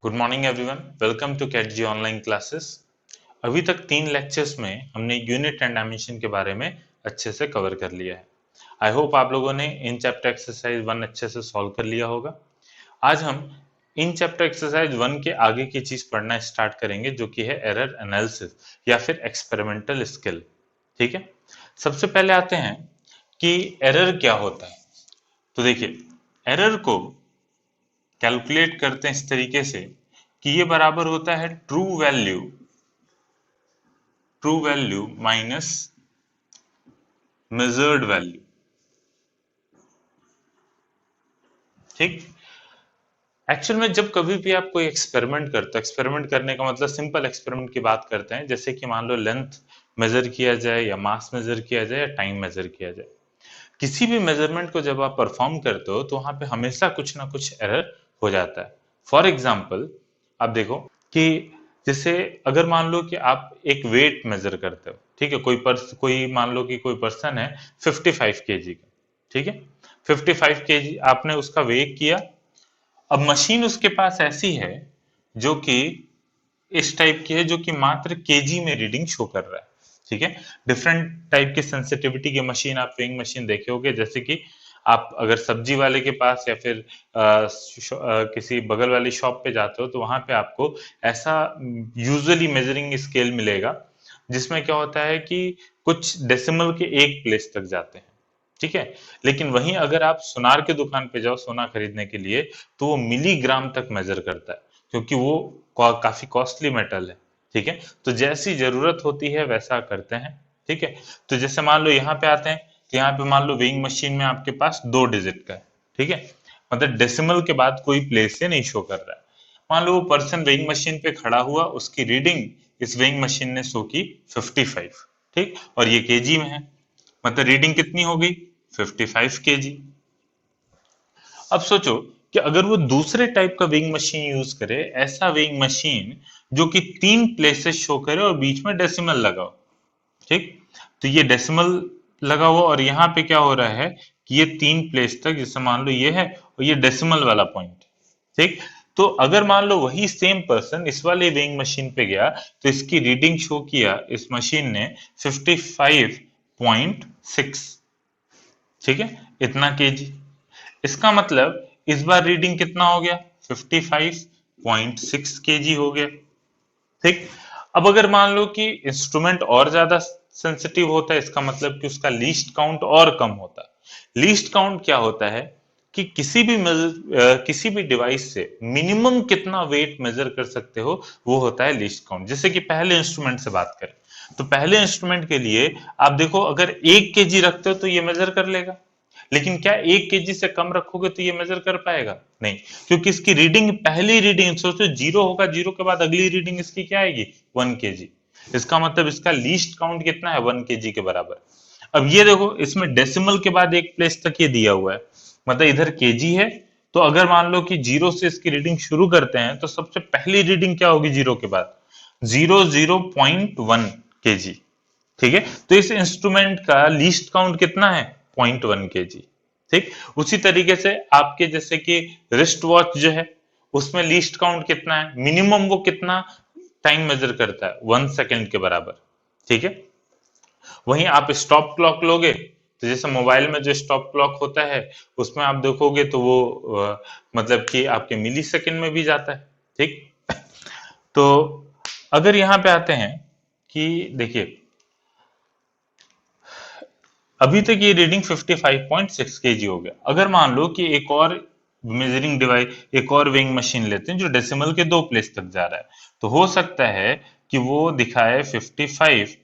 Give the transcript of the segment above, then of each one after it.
Good morning everyone, welcome to CAT G online classes. अभी तक 3 lectures में हमने यूनिट एंड डायमेंशन के बारे में अच्छे से कवर कर लिया है। आई होप आप लोगों ने इन चैप्टर एक्सरसाइज 1 अच्छे से सॉल्व कर लिया होगा। आज हम इन चैप्टर एक्सरसाइज 1 के आगे की चीज पढ़ना स्टार्ट करेंगे, जो कि है एरर एनालिसिस या फिर एक्सपेरिमेंटल स्किल। ठीक है, सबसे पहले आते हैं कि एरर क्या होता है। तो देखिए, एरर को कैलकुलेट करते हैं इस तरीके से कि ये बराबर होता है true value minus measured value. ठीक, एक्चुअल में जब कभी भी आप कोई एक्सपेरिमेंट करते हो, एक्सपेरिमेंट करने का मतलब सिंपल एक्सपेरिमेंट की बात करते हैं, जैसे कि मान लो लेंथ मेजर किया जाए या मास मेजर किया जाए या टाइम मेजर किया जाए। किसी भी मेजरमेंट को जब आप परफॉर्म करते हो तो वहां पे हमेशा कुछ ना कुछ एरर हो जाता है। फॉर एग्जाम्पल, आप देखो कि जैसे अगर मान लो कि आप एक वेट मेजर करते हो, ठीक है, कोई मान लो कि कोई पर्सन है 55 केजी का, ठीक है, 55 केजी आपने उसका वेट किया। अब मशीन उसके पास ऐसी है जो कि इस टाइप की है, जो कि मात्र केजी में रीडिंग शो कर रहा है। ठीक है, डिफरेंट टाइप की सेंसिटिविटी की मशीन, आप वेइंग मशीन देखे होंगे, जैसे कि आप अगर सब्जी वाले के पास या फिर किसी बगल वाली शॉप पे जाते हो तो वहां पे आपको ऐसा यूजुअली मेजरिंग स्केल मिलेगा, जिसमें क्या होता है कि कुछ डेसिमल के एक प्लेस तक जाते हैं। ठीक है, लेकिन वहीं अगर आप सुनार की दुकान पे जाओ सोना खरीदने के लिए, तो वो मिलीग्राम तक मेजर करता है, क्योंकि वो काफी कॉस्टली मेटल है। ठीक है, तो जैसी जरूरत होती है वैसा करते हैं। ठीक है, तो जैसे मान लो यहाँ पे आते हैं, तो यहाँ पे मान लो वेइंग मशीन में आपके पास 2 डिजिट का है। ठीक है, मतलब डेसिमल के बाद कोई प्लेस से नहीं शो कर रहा है। मान लो वो पर्सन वेइंग मशीन पे खड़ा हुआ, उसकी रीडिंग इस वेइंग मशीन ने शो की 55। ठीक, और ये केजी में है, मतलब रीडिंग कितनी हो गई 55 केजी। अब सोचो कि अगर वो दूसरे टाइप का वेइंग मशीन यूज करे, ऐसा वेइंग मशीन जो कि 3 प्लेसेस शो करे और बीच में डेसिमल लगा हो। ठीक, तो ये डेसिमल लगा हुआ और यहाँ पे क्या हो रहा है कि ये 3 प्लेस तक, जैसे मान लो ये है और ये डेसिमल वाला पॉइंट। ठीक, तो अगर मान लो वही सेम पर्सन इस वाले वेइंग मशीन पे गया, तो इसकी रीडिंग शो किया इस मशीन ने 55.6। ठीक है, इतना केजी। इसका मतलब इस बार रीडिंग कितना हो गया 55.6 केजी हो गया। ठीक, अब अगर मान लो कि इंस्ट्रूमेंट और ज्यादा सेंसिटिव होता है, इसका मतलब कि उसका लीस्ट काउंट और कम होता है। लीस्ट काउंट क्या होता है कि किसी भी डिवाइस से मिनिमम कितना वेट मेजर कर सकते हो, वो होता है लीस्ट काउंट। जैसे कि पहले इंस्ट्रूमेंट से बात करें, तो पहले इंस्ट्रूमेंट के लिए आप देखो, अगर 1 केजी रखते हो तो ये मेजर कर लेगा, लेकिन क्या 1 केजी से कम रखोगे तो ये मेजर कर पाएगा? नहीं, क्योंकि इसकी रीडिंग, पहली रीडिंग सोचो, जीरो होगा, जीरो के बाद अगली रीडिंग इसकी क्या आएगी 1 केजी। इसका मतलब इसका लीस्ट काउंट कितना है 1 केजी के बराबर। अब ये देखो, इसमें डेसिमल के बाद एक प्लेस तक ये दिया हुआ है, मतलब इधर केजी है। तो अगर मान लो कि जीरो से इसकी रीडिंग शुरू करते हैं, तो सबसे पहली रीडिंग क्या होगी जीरो के बाद? 0.1 केजी। ठीक है, तो इस इंस्ट्रूमेंट का लीस्ट काउंट कितना है 0.1 केजी। ठीक, उसी तरीके से आपके जैसे कि रिस्ट वॉच जो है, उसमें लीस्ट काउंट कितना है, मिनिमम वो कितना टाइम मेजर करता है 1 सेकेंड के बराबर। ठीक है, वहीं आप स्टॉप क्लॉक लोगे, तो जैसे मोबाइल में जो स्टॉप क्लॉक होता है, उसमें आप देखोगे तो वो मतलब कि आपके मिली सेकेंड में भी जाता है। ठीक, तो अगर यहाँ पे आते हैं कि देखिए, अभी तक ये रीडिंग 55.6 केजी हो गया। अगर मान लो कि एक और मेजरिंग डिवाइस, एक और वेइंग मशीन लेते हैं जो डेसिमल के 2 प्लेस तक जा रहा है, तो हो सकता है कि वो दिखाए 55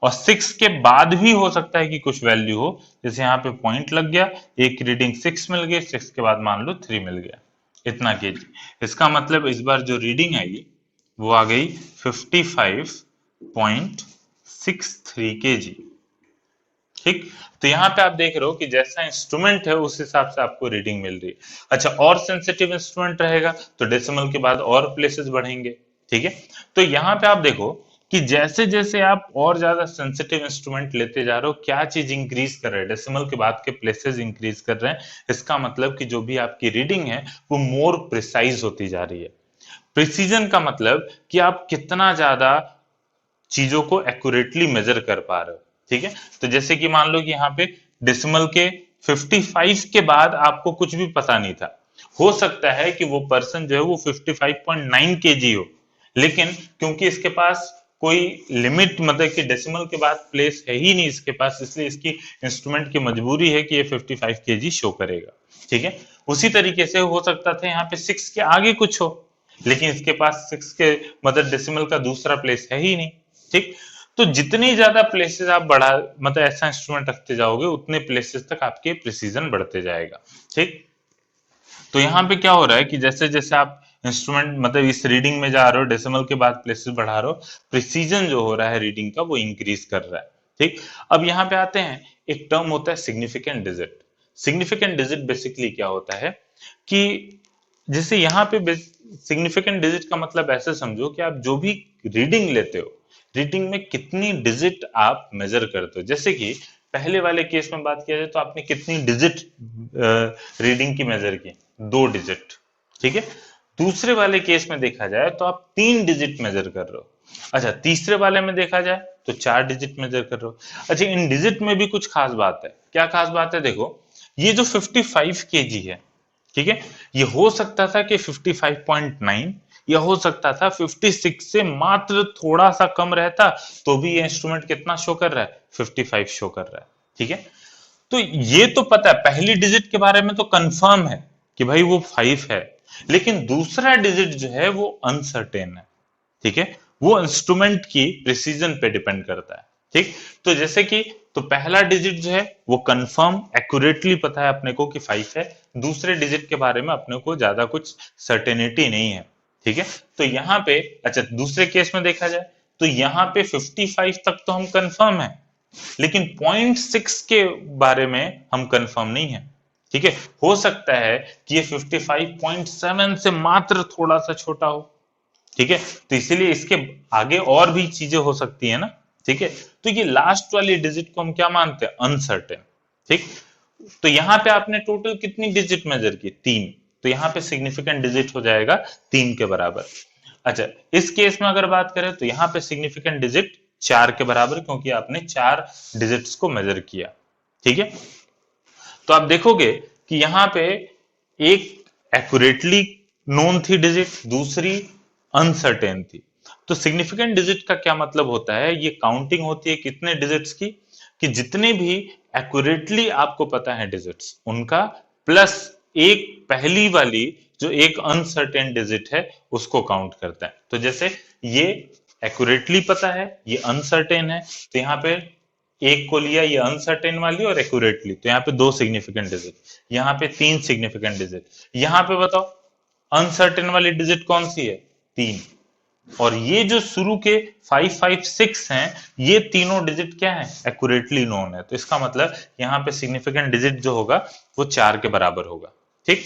और 6 के बाद भी हो सकता है कि कुछ वैल्यू हो। जैसे यहाँ पे पॉइंट लग गया, एक रीडिंग 6 मिल गई, 6 के बाद मान लो 3 मिल गया, इतना केजी। इसका मतलब इस बार जो रीडिंग आई वो आ गई 55.63 केजी। ठीक, तो यहाँ पे आप देख रहे हो कि जैसा इंस्ट्रूमेंट है उस हिसाब से आपको रीडिंग मिल रही है। अच्छा, और सेंसिटिव इंस्ट्रूमेंट रहेगा तो डेसिमल के बाद और प्लेसेस बढ़ेंगे। ठीक है, तो यहाँ पे आप देखो कि जैसे जैसे आप और ज्यादा सेंसिटिव इंस्ट्रूमेंट लेते जा रहे हो, क्या चीज इंक्रीज कर रहे हैं, डेसिमल के बाद के प्लेसेस इंक्रीज कर रहे हैं। इसका मतलब कि जो भी आपकी रीडिंग है वो मोर प्रिसाइज होती जा रही है। प्रिसीजन का मतलब कि आप कितना ज्यादा चीजों को एक्यूरेटली मेजर कर पा रहे हो। ठीक है, तो जैसे कि मान लो कि यहाँ पे डेसिमल के 55 के बाद आपको कुछ भी पता नहीं था, हो सकता है कि वो पर्सन जो है वो 55.9 केजी हो, लेकिन क्योंकि इसके पास कोई लिमिट मतलब कि डेसिमल के बाद प्लेस है ही नहीं इसके पास, इसलिए इसकी इंस्ट्रूमेंट की मजबूरी है कि ये 55 केजी शो करेगा। ठीक है, उसी तरीके से हो सकता था यहाँ पे 6 के आगे कुछ हो, लेकिन इसके पास 6 के मतलब डेसिमल का दूसरा प्लेस है ही नहीं। ठीक, तो जितनी ज्यादा प्लेसेस आप बढ़ा मतलब ऐसा इंस्ट्रूमेंट रखते जाओगे उतने प्लेसेस तक आपके प्रिसीजन बढ़ते जाएगा। ठीक, तो यहाँ पे क्या हो रहा है कि जैसे जैसे आप इंस्ट्रूमेंट मतलब इस रीडिंग में जा रहे हो, डेसिमल के बाद प्लेसेस बढ़ा रहे हो, प्रिसीजन जो हो रहा है रीडिंग का वो इंक्रीज कर रहा है। ठीक, अब यहाँ पे आते हैं, एक टर्म होता है significant digit. Significant digit basically क्या होता है कि जैसे यहाँ पे सिग्निफिकेंट डिजिट का मतलब ऐसे समझो कि आप जो भी रीडिंग लेते हो, रीडिंग में कितनी डिजिट आप मेजर करते हो। जैसे कि पहले वाले केस में बात किया जाए तो आपने कितनी डिजिट रीडिंग की मेजर की, 2 डिजिट। ठीक है, दूसरे वाले केस में देखा जाए तो आप 3 डिजिट मेजर कर रहे हो। अच्छा, तीसरे वाले में देखा जाए तो 4 डिजिट मेजर कर रहे हो। अच्छा, इन डिजिट में भी कुछ खास बात है। क्या खास बात है? देखो, ये जो 55 केजी है, ठीक है, ये हो सकता था कि 55.9 या हो सकता था 56 से मात्र थोड़ा सा कम रहता, तो भी ये इंस्ट्रूमेंट कितना शो कर रहा है? 55 शो कर रहा है। ठीक है, तो ये तो पता है, पहली डिजिट के बारे में तो कंफर्म है कि भाई वो 5 है, लेकिन दूसरा डिजिट जो है वो अनसर्टेन है। ठीक है, वो इंस्ट्रूमेंट की प्रिसीजन पे डिपेंड करता है। ठीक, तो जैसे कि तो पहला डिजिट जो है वो कंफर्म एक्यूरेटली पता है अपने को कि 5 है, दूसरे डिजिट के बारे में अपने को ज्यादा कुछ सर्टेनिटी नहीं है। ठीक है, तो यहाँ पे अच्छा दूसरे केस में देखा जाए तो यहाँ पे 55 तक तो हम कंफर्म है, लेकिन 0.6 के बारे में हम कंफर्म नहीं है। ठीक है, हो सकता है कि ये 55.7 से मात्र थोड़ा सा छोटा हो। ठीक है, तो इसीलिए इसके आगे और भी चीजें हो सकती है ना। ठीक है, तो ये लास्ट वाली डिजिट को हम क्या मानते हैं? अनसर्टेन। ठीक, तो यहाँ पे आपने टोटल कितनी डिजिट मेजर की? 3, तो यहाँ पे सिग्निफिकेंट डिजिट हो जाएगा 3 के बराबर। अच्छा, इस केस में अगर बात करें तो यहाँ पे सिग्निफिकेंट डिजिट 4 के बराबर, क्योंकि आपने 4 डिजिट्स को मेजर किया। ठीक है, तो आप देखोगे कि यहाँ पे एक एक्यूरेटली नोन थी डिजिट, दूसरी अनसर्टेन थी। तो सिग्निफिकेंट डिजिट का क्या मतलब होता है? ये काउंटिंग होती है कितने डिजिट्स की, कि जितने भी एक्यूरेटली आपको पता है डिजिट्स उनका, प्लस एक पहली वाली जो एक अनसर्टेन डिजिट है उसको काउंट करता है। तो जैसे ये एक्यूरेटली पता है, ये अनसर्टेन है, तो यहाँ पे एक को लिया ये अनसर्टेन वाली और एक्यूरेटली, तो यहाँ पे 2 सिग्निफिकेंट डिजिट, यहाँ पे 3 सिग्निफिकेंट डिजिट। यहाँ पे बताओ अनसर्टेन वाली डिजिट कौन सी है? 3। और ये जो शुरू के 556 हैं, ये तीनों डिजिट क्या है? एक्यूरेटली नोन है। तो इसका मतलब यहाँ पे सिग्निफिकेंट डिजिट जो होगा वो 4 के बराबर होगा। ठीक,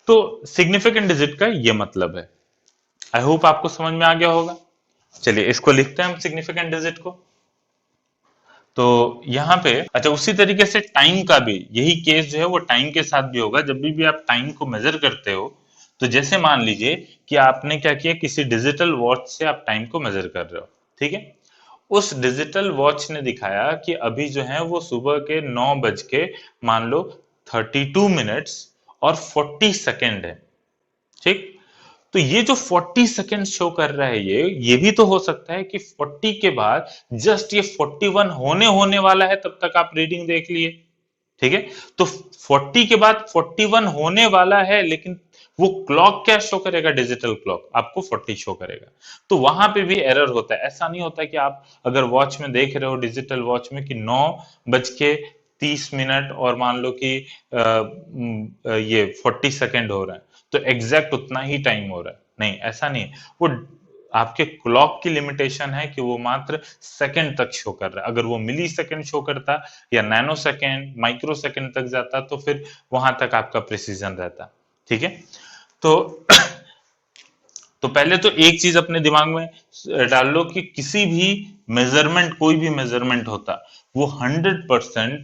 तो सिग्निफिकेंट डिजिट का ये मतलब है। आई होप आपको समझ में आ गया होगा। चलिए इसको लिखते हैं हम सिग्निफिकेंट डिजिट को। तो यहाँ पे अच्छा उसी तरीके से टाइम का भी यही केस जो है वो टाइम के साथ भी होगा। जब भी आप टाइम को मेजर करते हो, तो जैसे मान लीजिए कि आपने क्या किया, किसी डिजिटल वॉच से आप टाइम को मेजर कर रहे हो। ठीक है, उस डिजिटल वॉच ने दिखाया कि अभी जो है वो सुबह के 9 बज के मान लो 32 मिनट्स और 40 सेकेंड है। ठीक, तो ये जो 40 सेकेंड शो कर रहा है, ये भी तो हो सकता है कि 40 के बाद जस्ट ये 41 होने वाला है, तब तक आप रीडिंग देख लिए। ठीक है, तो 40 के बाद 41 होने वाला है, लेकिन वो क्लॉक क्या शो करेगा? डिजिटल क्लॉक आपको 40 शो करेगा। तो वहां पे भी एरर होता है। ऐसा नहीं होता कि आप अगर वॉच में देख रहे हो, डिजिटल वॉच में, कि 9 बज के 30 मिनट और मान लो कि ये 40 सेकेंड हो रहा है, तो एग्जैक्ट उतना ही टाइम हो रहा है। नहीं, ऐसा नहीं है। वो आपके क्लॉक की लिमिटेशन है कि वो मात्र सेकंड तक शो कर रहा है। अगर वो मिली सेकंड शो करता या नैनो सेकंड, माइक्रो सेकंड तक जाता, तो फिर वहां तक आपका प्रिसीजन रहता। ठीक है, तो तो पहले तो एक चीज अपने दिमाग में डाल लो कि किसी भी मेजरमेंट, कोई भी मेजरमेंट होता, वो 100%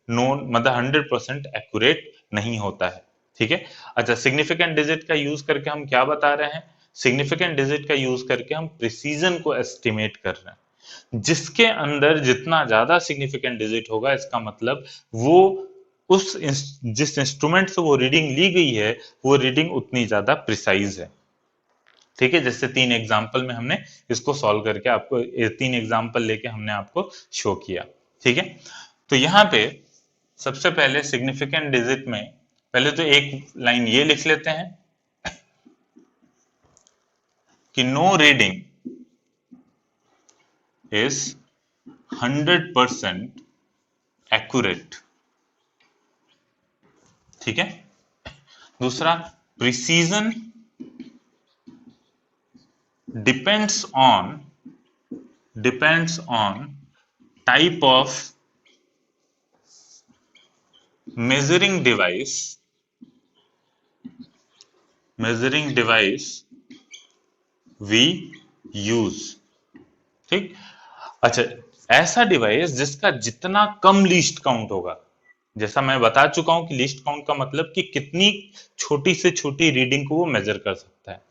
नोन मतलब 100% एक्यूरेट नहीं होता है। ठीक है, अच्छा सिग्निफिकेंट डिजिट का यूज करके हम क्या बता रहे हैं? सिग्निफिकेंट डिजिट का यूज करके हम प्रिसीजन को एस्टिमेट कर रहे हैं। जिसके अंदर जितना ज्यादा सिग्निफिकेंट डिजिट होगा, इसका मतलब वो जिस इंस्ट्रूमेंट से वो रीडिंग ली गई है वो रीडिंग उतनी ज्यादा प्रिसाइज है। ठीक है, जैसे 3 एग्जाम्पल में हमने इसको सॉल्व करके आपको 3 एग्जाम्पल लेके हमने आपको शो किया। ठीक है, तो यहाँ पे सबसे पहले सिग्निफिकेंट डिजिट में पहले तो एक लाइन ये लिख लेते हैं कि नो रीडिंग इज 100% एक्यूरेट। ठीक है, दूसरा, precision depends on type of measuring device we use। ठीक, अच्छा, ऐसा डिवाइस जिसका जितना कम लीस्ट काउंट होगा, जैसा मैं बता चुका हूं कि लीस्ट काउंट का मतलब कि कितनी छोटी से छोटी रीडिंग को वो मेजर कर सकता है,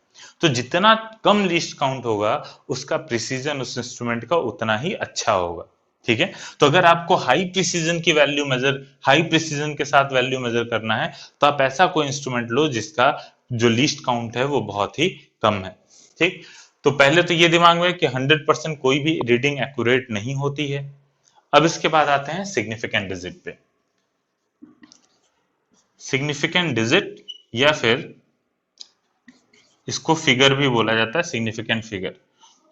तो जितना कम लीस्ट काउंट होगा उसका प्रिसीजन उस इंस्ट्रूमेंट का उतना ही अच्छा होगा। ठीक है, तो अगर आपको हाई प्रिसीजन के साथ वैल्यू मेजर करना है तो आप ऐसा कोई इंस्ट्रूमेंट लो जिसका जो लीस्ट काउंट है वो बहुत ही कम है। ठीक, तो पहले तो ये दिमाग में कि 100% कोई भी रीडिंग एक्यूरेट नहीं होती है। अब इसके बाद आते हैं सिग्निफिकेंट डिजिट पे। सिग्निफिकेंट डिजिट या फिर इसको फिगर भी बोला जाता है, सिग्निफिकेंट फिगर।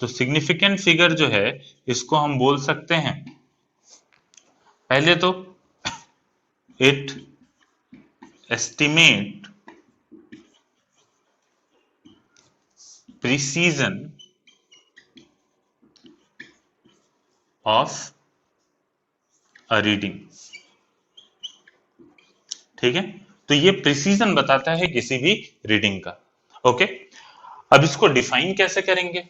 तो सिग्निफिकेंट फिगर जो है इसको हम बोल सकते हैं, पहले तो it estimate precision of a reading. ठीक है, तो ये प्रिसीजन बताता है किसी भी रीडिंग का। ओके, अब इसको डिफाइन कैसे करेंगे,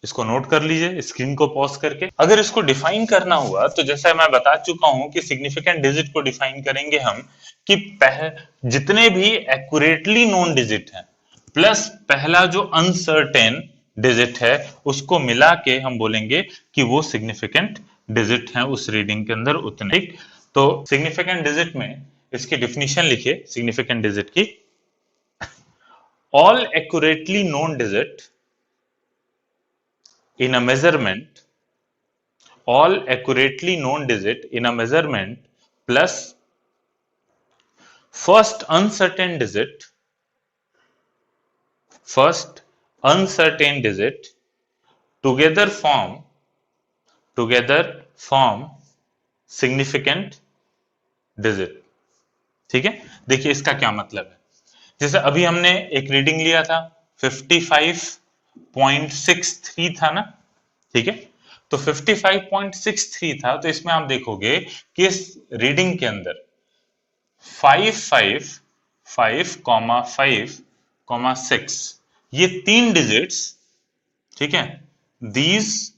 इसको नोट कर लीजिए स्क्रीन को पॉज करके। अगर इसको डिफाइन करना हुआ तो जैसा मैं बता चुका हूं कि सिग्निफिकेंट डिजिट को डिफाइन करेंगे हम कि जितने भी एक्यूरेटली नोन डिजिट हैं प्लस पहला जो अनसर्टेन डिजिट है उसको मिला के हम बोलेंगे कि वो सिग्निफिकेंट डिजिट है उस रीडिंग के अंदर उतने। ठीक, तो सिग्निफिकेंट डिजिट में इसकी डिफिनीशन लिखिए सिग्निफिकेंट डिजिट की। all accurately known digit in a measurement plus first uncertain digit together form significant digit। ठीक है, देखिए इसका क्या मतलब है। जैसे अभी हमने एक रीडिंग लिया था 55.63 था ना। ठीक है, तो 55.63 था, तो इसमें आप देखोगे कि इस रीडिंग के अंदर 555,5,6 ये 3 डिजिट्स, ठीक है, these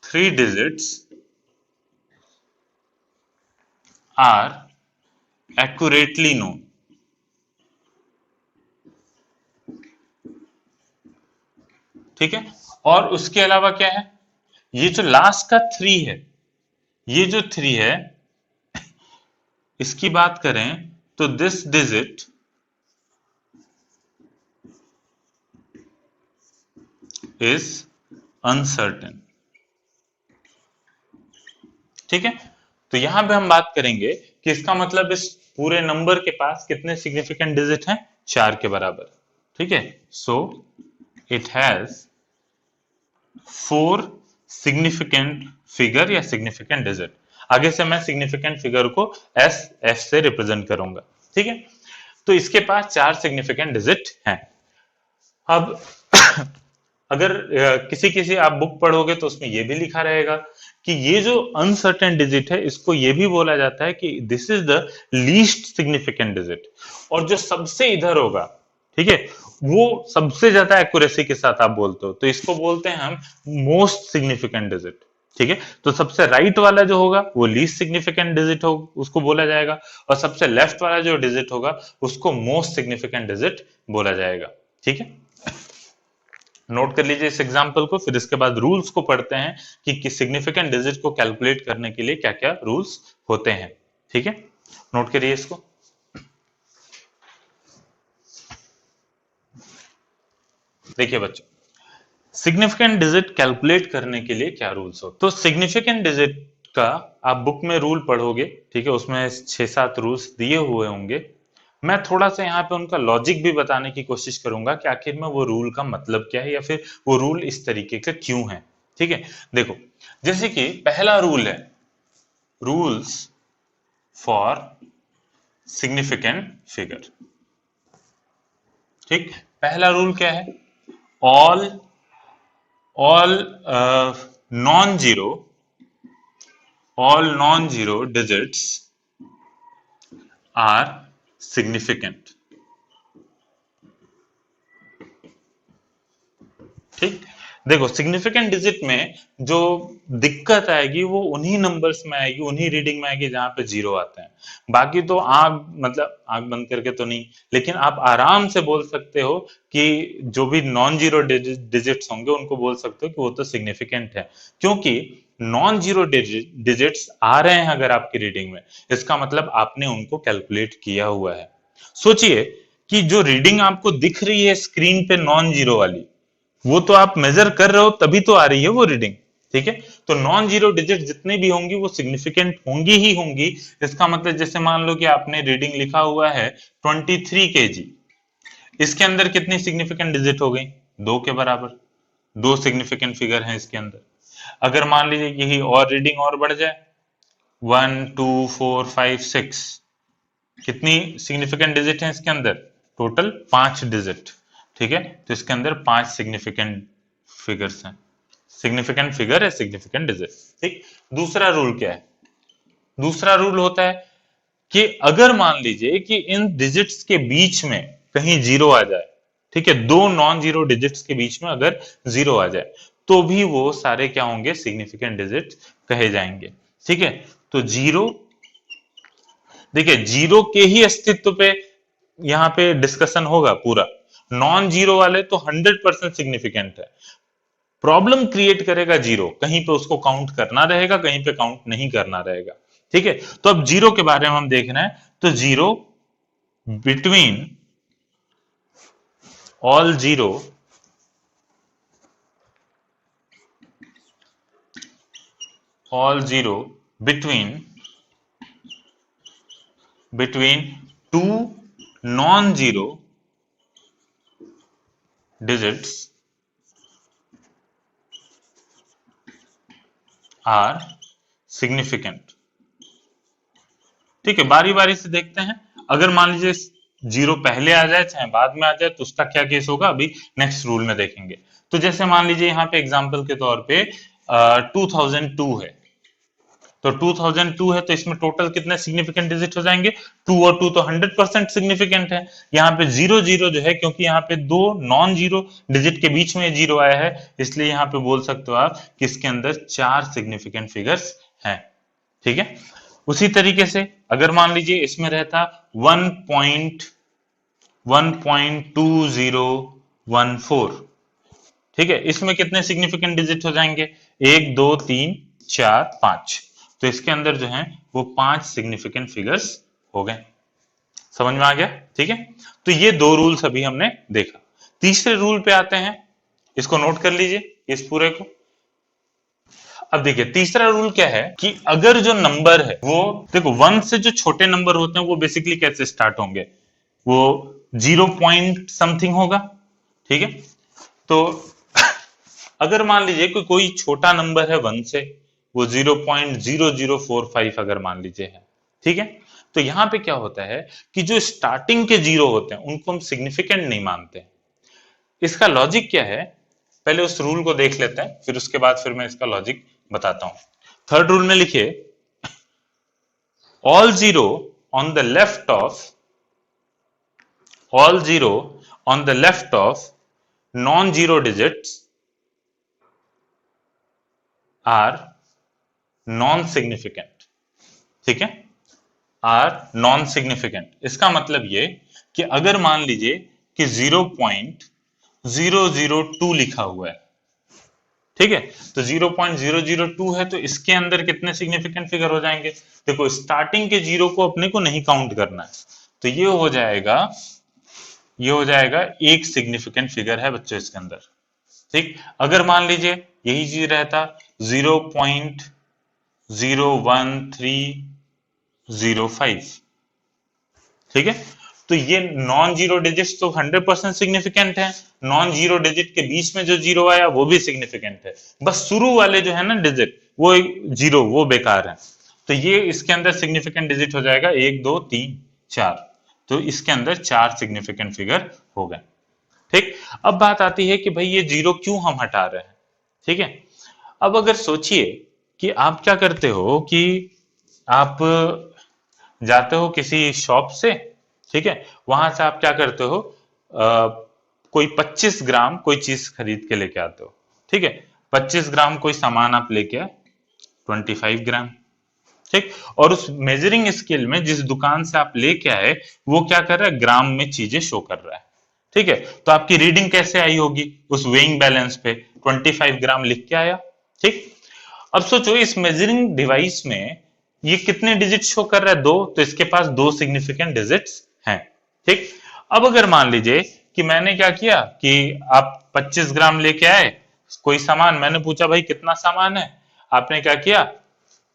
3 digits are accurately known। ठीक है, और उसके अलावा क्या है, ये जो लास्ट का 3 है, ये जो 3 है इसकी बात करें तो दिस डिजिट इज अनसर्टेन। ठीक है, तो यहां पे हम बात करेंगे कि इसका मतलब इस पूरे नंबर के पास कितने सिग्निफिकेंट डिजिट हैं, 4 के बराबर। ठीक है, so it has 4 significant figure या सिग्निफिकेंट डिजिट। आगे से मैं सिग्निफिकेंट फिगर को एफ से रिप्रेजेंट करूंगा। ठीक है, तो इसके पास 4 सिग्निफिकेंट डिजिट हैं। अब अगर किसी आप बुक पढ़ोगे तो उसमें यह भी लिखा रहेगा कि ये जो अनसर्टेन डिजिट है इसको ये भी बोला जाता है कि this is the least significant digit, और जो सबसे इधर होगा, ठीक है, वो सबसे ज्यादा एक्यूरेसी के साथ आप बोलते हो तो इसको बोलते हैं हम मोस्ट सिग्निफिकेंट डिजिट। ठीक है, तो सबसे राइट वाला जो होगा वो लीस्ट सिग्निफिकेंट डिजिट हो उसको बोला जाएगा, और सबसे लेफ्ट वाला जो डिजिट होगा उसको मोस्ट सिग्निफिकेंट डिजिट बोला जाएगा। ठीक है, नोट कर लीजिए इस एग्जांपल को, फिर इसके बाद रूल्स को पढ़ते हैं कि सिग्निफिकेंट डिजिट को कैलकुलेट करने के लिए क्या क्या रूल्स होते हैं। ठीक है, नोट करिए इसको। देखिए बच्चों, सिग्निफिकेंट डिजिट कैलकुलेट करने के लिए क्या रूल्स हो, तो सिग्निफिकेंट डिजिट का आप बुक में रूल पढ़ोगे, ठीक है, उसमें 6-7 रूल्स दिए हुए होंगे। मैं थोड़ा सा यहाँ पे उनका लॉजिक भी बताने की कोशिश करूंगा कि आखिर में वो रूल का मतलब क्या है या फिर वो रूल इस तरीके का क्यों है। ठीक है, देखो, जैसे कि पहला रूल है रूल्स फॉर सिग्निफिकेंट फिगर। ठीक, पहला रूल क्या है, all all non-zero all non-zero digits are significant। ठीक, देखो सिग्निफिकेंट डिजिट में जो दिक्कत आएगी वो उन्हीं नंबर्स में आएगी, उन्हीं रीडिंग में आएगी जहां पे जीरो आते हैं। बाकी तो आंख मतलब आंख बंद करके तो नहीं, लेकिन आप आराम से बोल सकते हो कि जो भी नॉन जीरो डिजिट्स होंगे उनको बोल सकते हो कि वो तो सिग्निफिकेंट है, क्योंकि नॉन जीरो डिजिट्स आ रहे हैं अगर आपकी रीडिंग में, इसका मतलब आपने उनको कैलकुलेट किया हुआ है। सोचिए कि जो रीडिंग आपको दिख रही है स्क्रीन पे नॉन जीरो वाली, वो तो आप मेजर कर रहे हो तभी तो आ रही है वो रीडिंग। ठीक है, तो नॉन जीरो डिजिट जितने भी होंगी वो सिग्निफिकेंट होंगी ही होंगी। इसका मतलब जैसे मान लो कि आपने रीडिंग लिखा हुआ है 23 kg, इसके अंदर कितनी सिग्निफिकेंट डिजिट हो गई, 2 के बराबर, 2 सिग्निफिकेंट फिगर हैं इसके अंदर। अगर मान लीजिए यही और रीडिंग और बढ़ जाए 1 2 4 5 6, कितनी सिग्निफिकेंट डिजिट है इसके अंदर, टोटल 5 डिजिट। ठीक है, तो इसके अंदर 5 सिग्निफिकेंट फिगर्स हैं, सिग्निफिकेंट फिगर है, सिग्निफिकेंट डिजिट। ठीक, दूसरा रूल क्या है, दूसरा रूल होता है कि अगर मान लीजिए कि इन डिजिट्स के बीच में कहीं जीरो आ जाए, ठीक है, दो नॉन जीरो डिजिट्स के बीच में अगर जीरो आ जाए तो भी वो सारे क्या होंगे, सिग्निफिकेंट डिजिट कहे जाएंगे। ठीक है, तो जीरो, देखिए जीरो के ही अस्तित्व पे यहाँ पे डिस्कशन होगा पूरा, नॉन जीरो वाले तो 100% सिग्निफिकेंट है। प्रॉब्लम क्रिएट करेगा जीरो, कहीं पे उसको काउंट करना रहेगा, कहीं पे काउंट नहीं करना रहेगा। ठीक है, तो अब जीरो के बारे में हम देख रहे हैं, तो zero between all zero all zero between two non-zero digits are significant। ठीक है, बारी बारी से देखते हैं, अगर मान लीजिए जीरो पहले आ जाए चाहे बाद में आ जाए तो उसका क्या केस होगा, अभी नेक्स्ट रूल में देखेंगे। तो जैसे मान लीजिए यहाँ पे एग्जांपल के तौर पे 2002 है, तो 2002 है तो इसमें टोटल कितने सिग्निफिकेंट डिजिट हो जाएंगे, 2 और 2 तो 100% सिग्निफिकेंट है। यहाँ पे जीरो जीरो जो है, क्योंकि यहाँ पे दो नॉन जीरो डिजिट के बीच में जीरो आया है, इसलिए यहाँ पे बोल सकते हो आप कि इसके अंदर 4 सिग्निफिकेंट फिगर्स हैं। ठीक है, उसी तरीके से अगर मान लीजिए इसमें रहता 1.2014, ठीक है, इसमें कितने सिग्निफिकेंट डिजिट हो जाएंगे, 1 2 3 4 5, तो इसके अंदर जो है वो 5 सिग्निफिकेंट फिगर्स हो गए। समझ में आ गया। ठीक है, तो ये दो रूल्स अभी हमने देखा। तीसरे रूल पे आते हैं, इसको नोट कर लीजिए इस पूरे को। अब देखिए तीसरा रूल क्या है कि अगर जो नंबर है वो, देखो 1 से जो छोटे नंबर होते हैं वो बेसिकली कैसे स्टार्ट होंगे, वो 0 पॉइंट समथिंग होगा। ठीक है, तो अगर मान लीजिए कि कोई छोटा नंबर है 1 से, वो 0.0045 अगर मान लीजिए है, ठीक है, तो यहां पे क्या होता है कि जो स्टार्टिंग के जीरो होते हैं उनको हम सिग्निफिकेंट नहीं मानते। इसका लॉजिक क्या है, पहले उस रूल को देख लेते हैं, फिर उसके बाद फिर मैं इसका लॉजिक बताता हूं। थर्ड रूल में लिखिए, all zero on the left of all zero on the left of non-zero digits are non-significant। ठीक है, आर नॉन सिग्निफिकेंट, इसका मतलब ये कि अगर मान लीजिए कि 0.002 लिखा हुआ है, ठीक है। तो 0.002 है, तो इसके अंदर कितने सिग्निफिकेंट फिगर हो जाएंगे? देखो स्टार्टिंग के जीरो को अपने को नहीं काउंट करना है, तो ये हो जाएगा एक सिग्निफिकेंट फिगर है बच्चों इसके अंदर, ठीक। अगर मान लीजिए यही चीज रहता 0.01305, ठीक है, तो ये नॉन जीरो डिजिट तो 100% सिग्निफिकेंट है, नॉन जीरो डिजिट के बीच में जो जीरो आया वो भी सिग्निफिकेंट है, बस शुरू वाले जो है ना डिजिट वो जीरो, वो बेकार है। तो ये इसके अंदर सिग्निफिकेंट डिजिट हो जाएगा 1 2 3 4, तो इसके अंदर 4 सिग्निफिकेंट फिगर हो गए, ठीक। अब बात आती है कि भाई ये जीरो क्यों हम हटा रहे हैं, ठीक है। अब अगर सोचिए कि आप क्या करते हो कि आप जाते हो किसी शॉप से, ठीक है, वहां से आप क्या करते हो, कोई 25 ग्राम कोई चीज खरीद के लेके आते हो, ठीक है, 25 ग्राम कोई सामान आप लेके आए, 25 ग्राम, ठीक। और उस मेजरिंग स्केल में जिस दुकान से आप लेके आए वो क्या कर रहा है, ग्राम में चीजें शो कर रहा है, ठीक है। तो आपकी रीडिंग कैसे आई होगी, उस वेइंग बैलेंस पे 25 ग्राम लिख के आया, ठीक। अब सोचो इस मेजरिंग डिवाइस में ये कितने डिजिट शो कर रहा है, दो, तो इसके पास दो सिग्निफिकेंट डिजिट्स हैं, ठीक। अब अगर मान लीजिए कि मैंने क्या किया कि आप 25 ग्राम लेके आए कोई सामान, मैंने पूछा भाई कितना सामान है, आपने क्या किया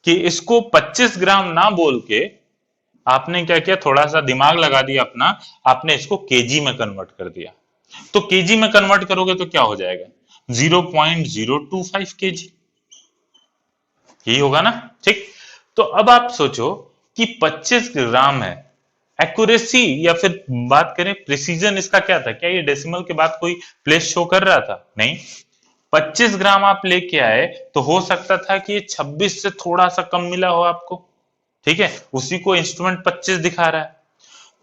कि इसको 25 ग्राम ना बोल के आपने क्या किया, थोड़ा सा दिमाग लगा दिया अपना, आपने इसको केजी में कन्वर्ट कर दिया। तो केजी में कन्वर्ट करोगे तो क्या हो जाएगा, 0.025 केजी, यही होगा ना, ठीक। तो अब आप सोचो कि 25 ग्राम है, एक्यूरेसी या फिर बात करें प्रिसीजन इसका क्या था, क्या ये डेसिमल के बाद कोई प्लेस शो कर रहा था, नहीं। 25 ग्राम आप लेके आए तो हो सकता था कि ये 26 से थोड़ा सा कम मिला हो आपको, ठीक है, उसी को इंस्ट्रूमेंट 25 दिखा रहा है।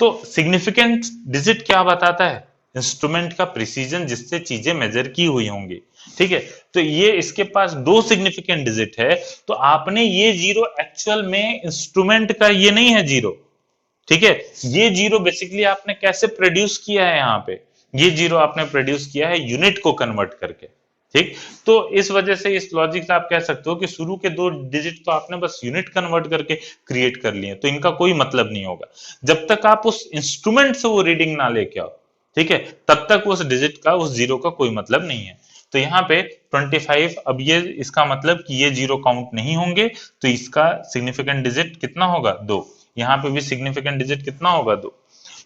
तो सिग्निफिकेंट डिजिट क्या बताता है, इंस्ट्रूमेंट का प्रिसीजन जिससे चीजें मेजर की हुई होंगी, ठीक है। तो ये इसके पास दो सिग्निफिकेंट डिजिट है, तो आपने ये जीरो एक्चुअल में इंस्ट्रूमेंट का ये नहीं है जीरो, ठीक है। ये जीरो बेसिकली आपने कैसे प्रोड्यूस किया है, यहाँ पे ये जीरो आपने प्रोड्यूस किया है यूनिट को कन्वर्ट करके, ठीक। तो इस वजह से इस लॉजिक से आप कह सकते हो कि शुरू के दो डिजिट तो आपने बस यूनिट कन्वर्ट करके क्रिएट कर लिए, तो इनका कोई मतलब नहीं होगा जब तक आप उस इंस्ट्रूमेंट से वो रीडिंग ना लेके आओ, ठीक है, तब तक उस डिजिट का, उस जीरो का कोई मतलब नहीं है। तो यहाँ पे 25, अब ये इसका मतलब कि ये जीरो काउंट नहीं होंगे, तो इसका सिग्निफिकेंट डिजिट कितना होगा, दो। यहाँ पे भी सिग्निफिकेंट डिजिट कितना होगा, दो।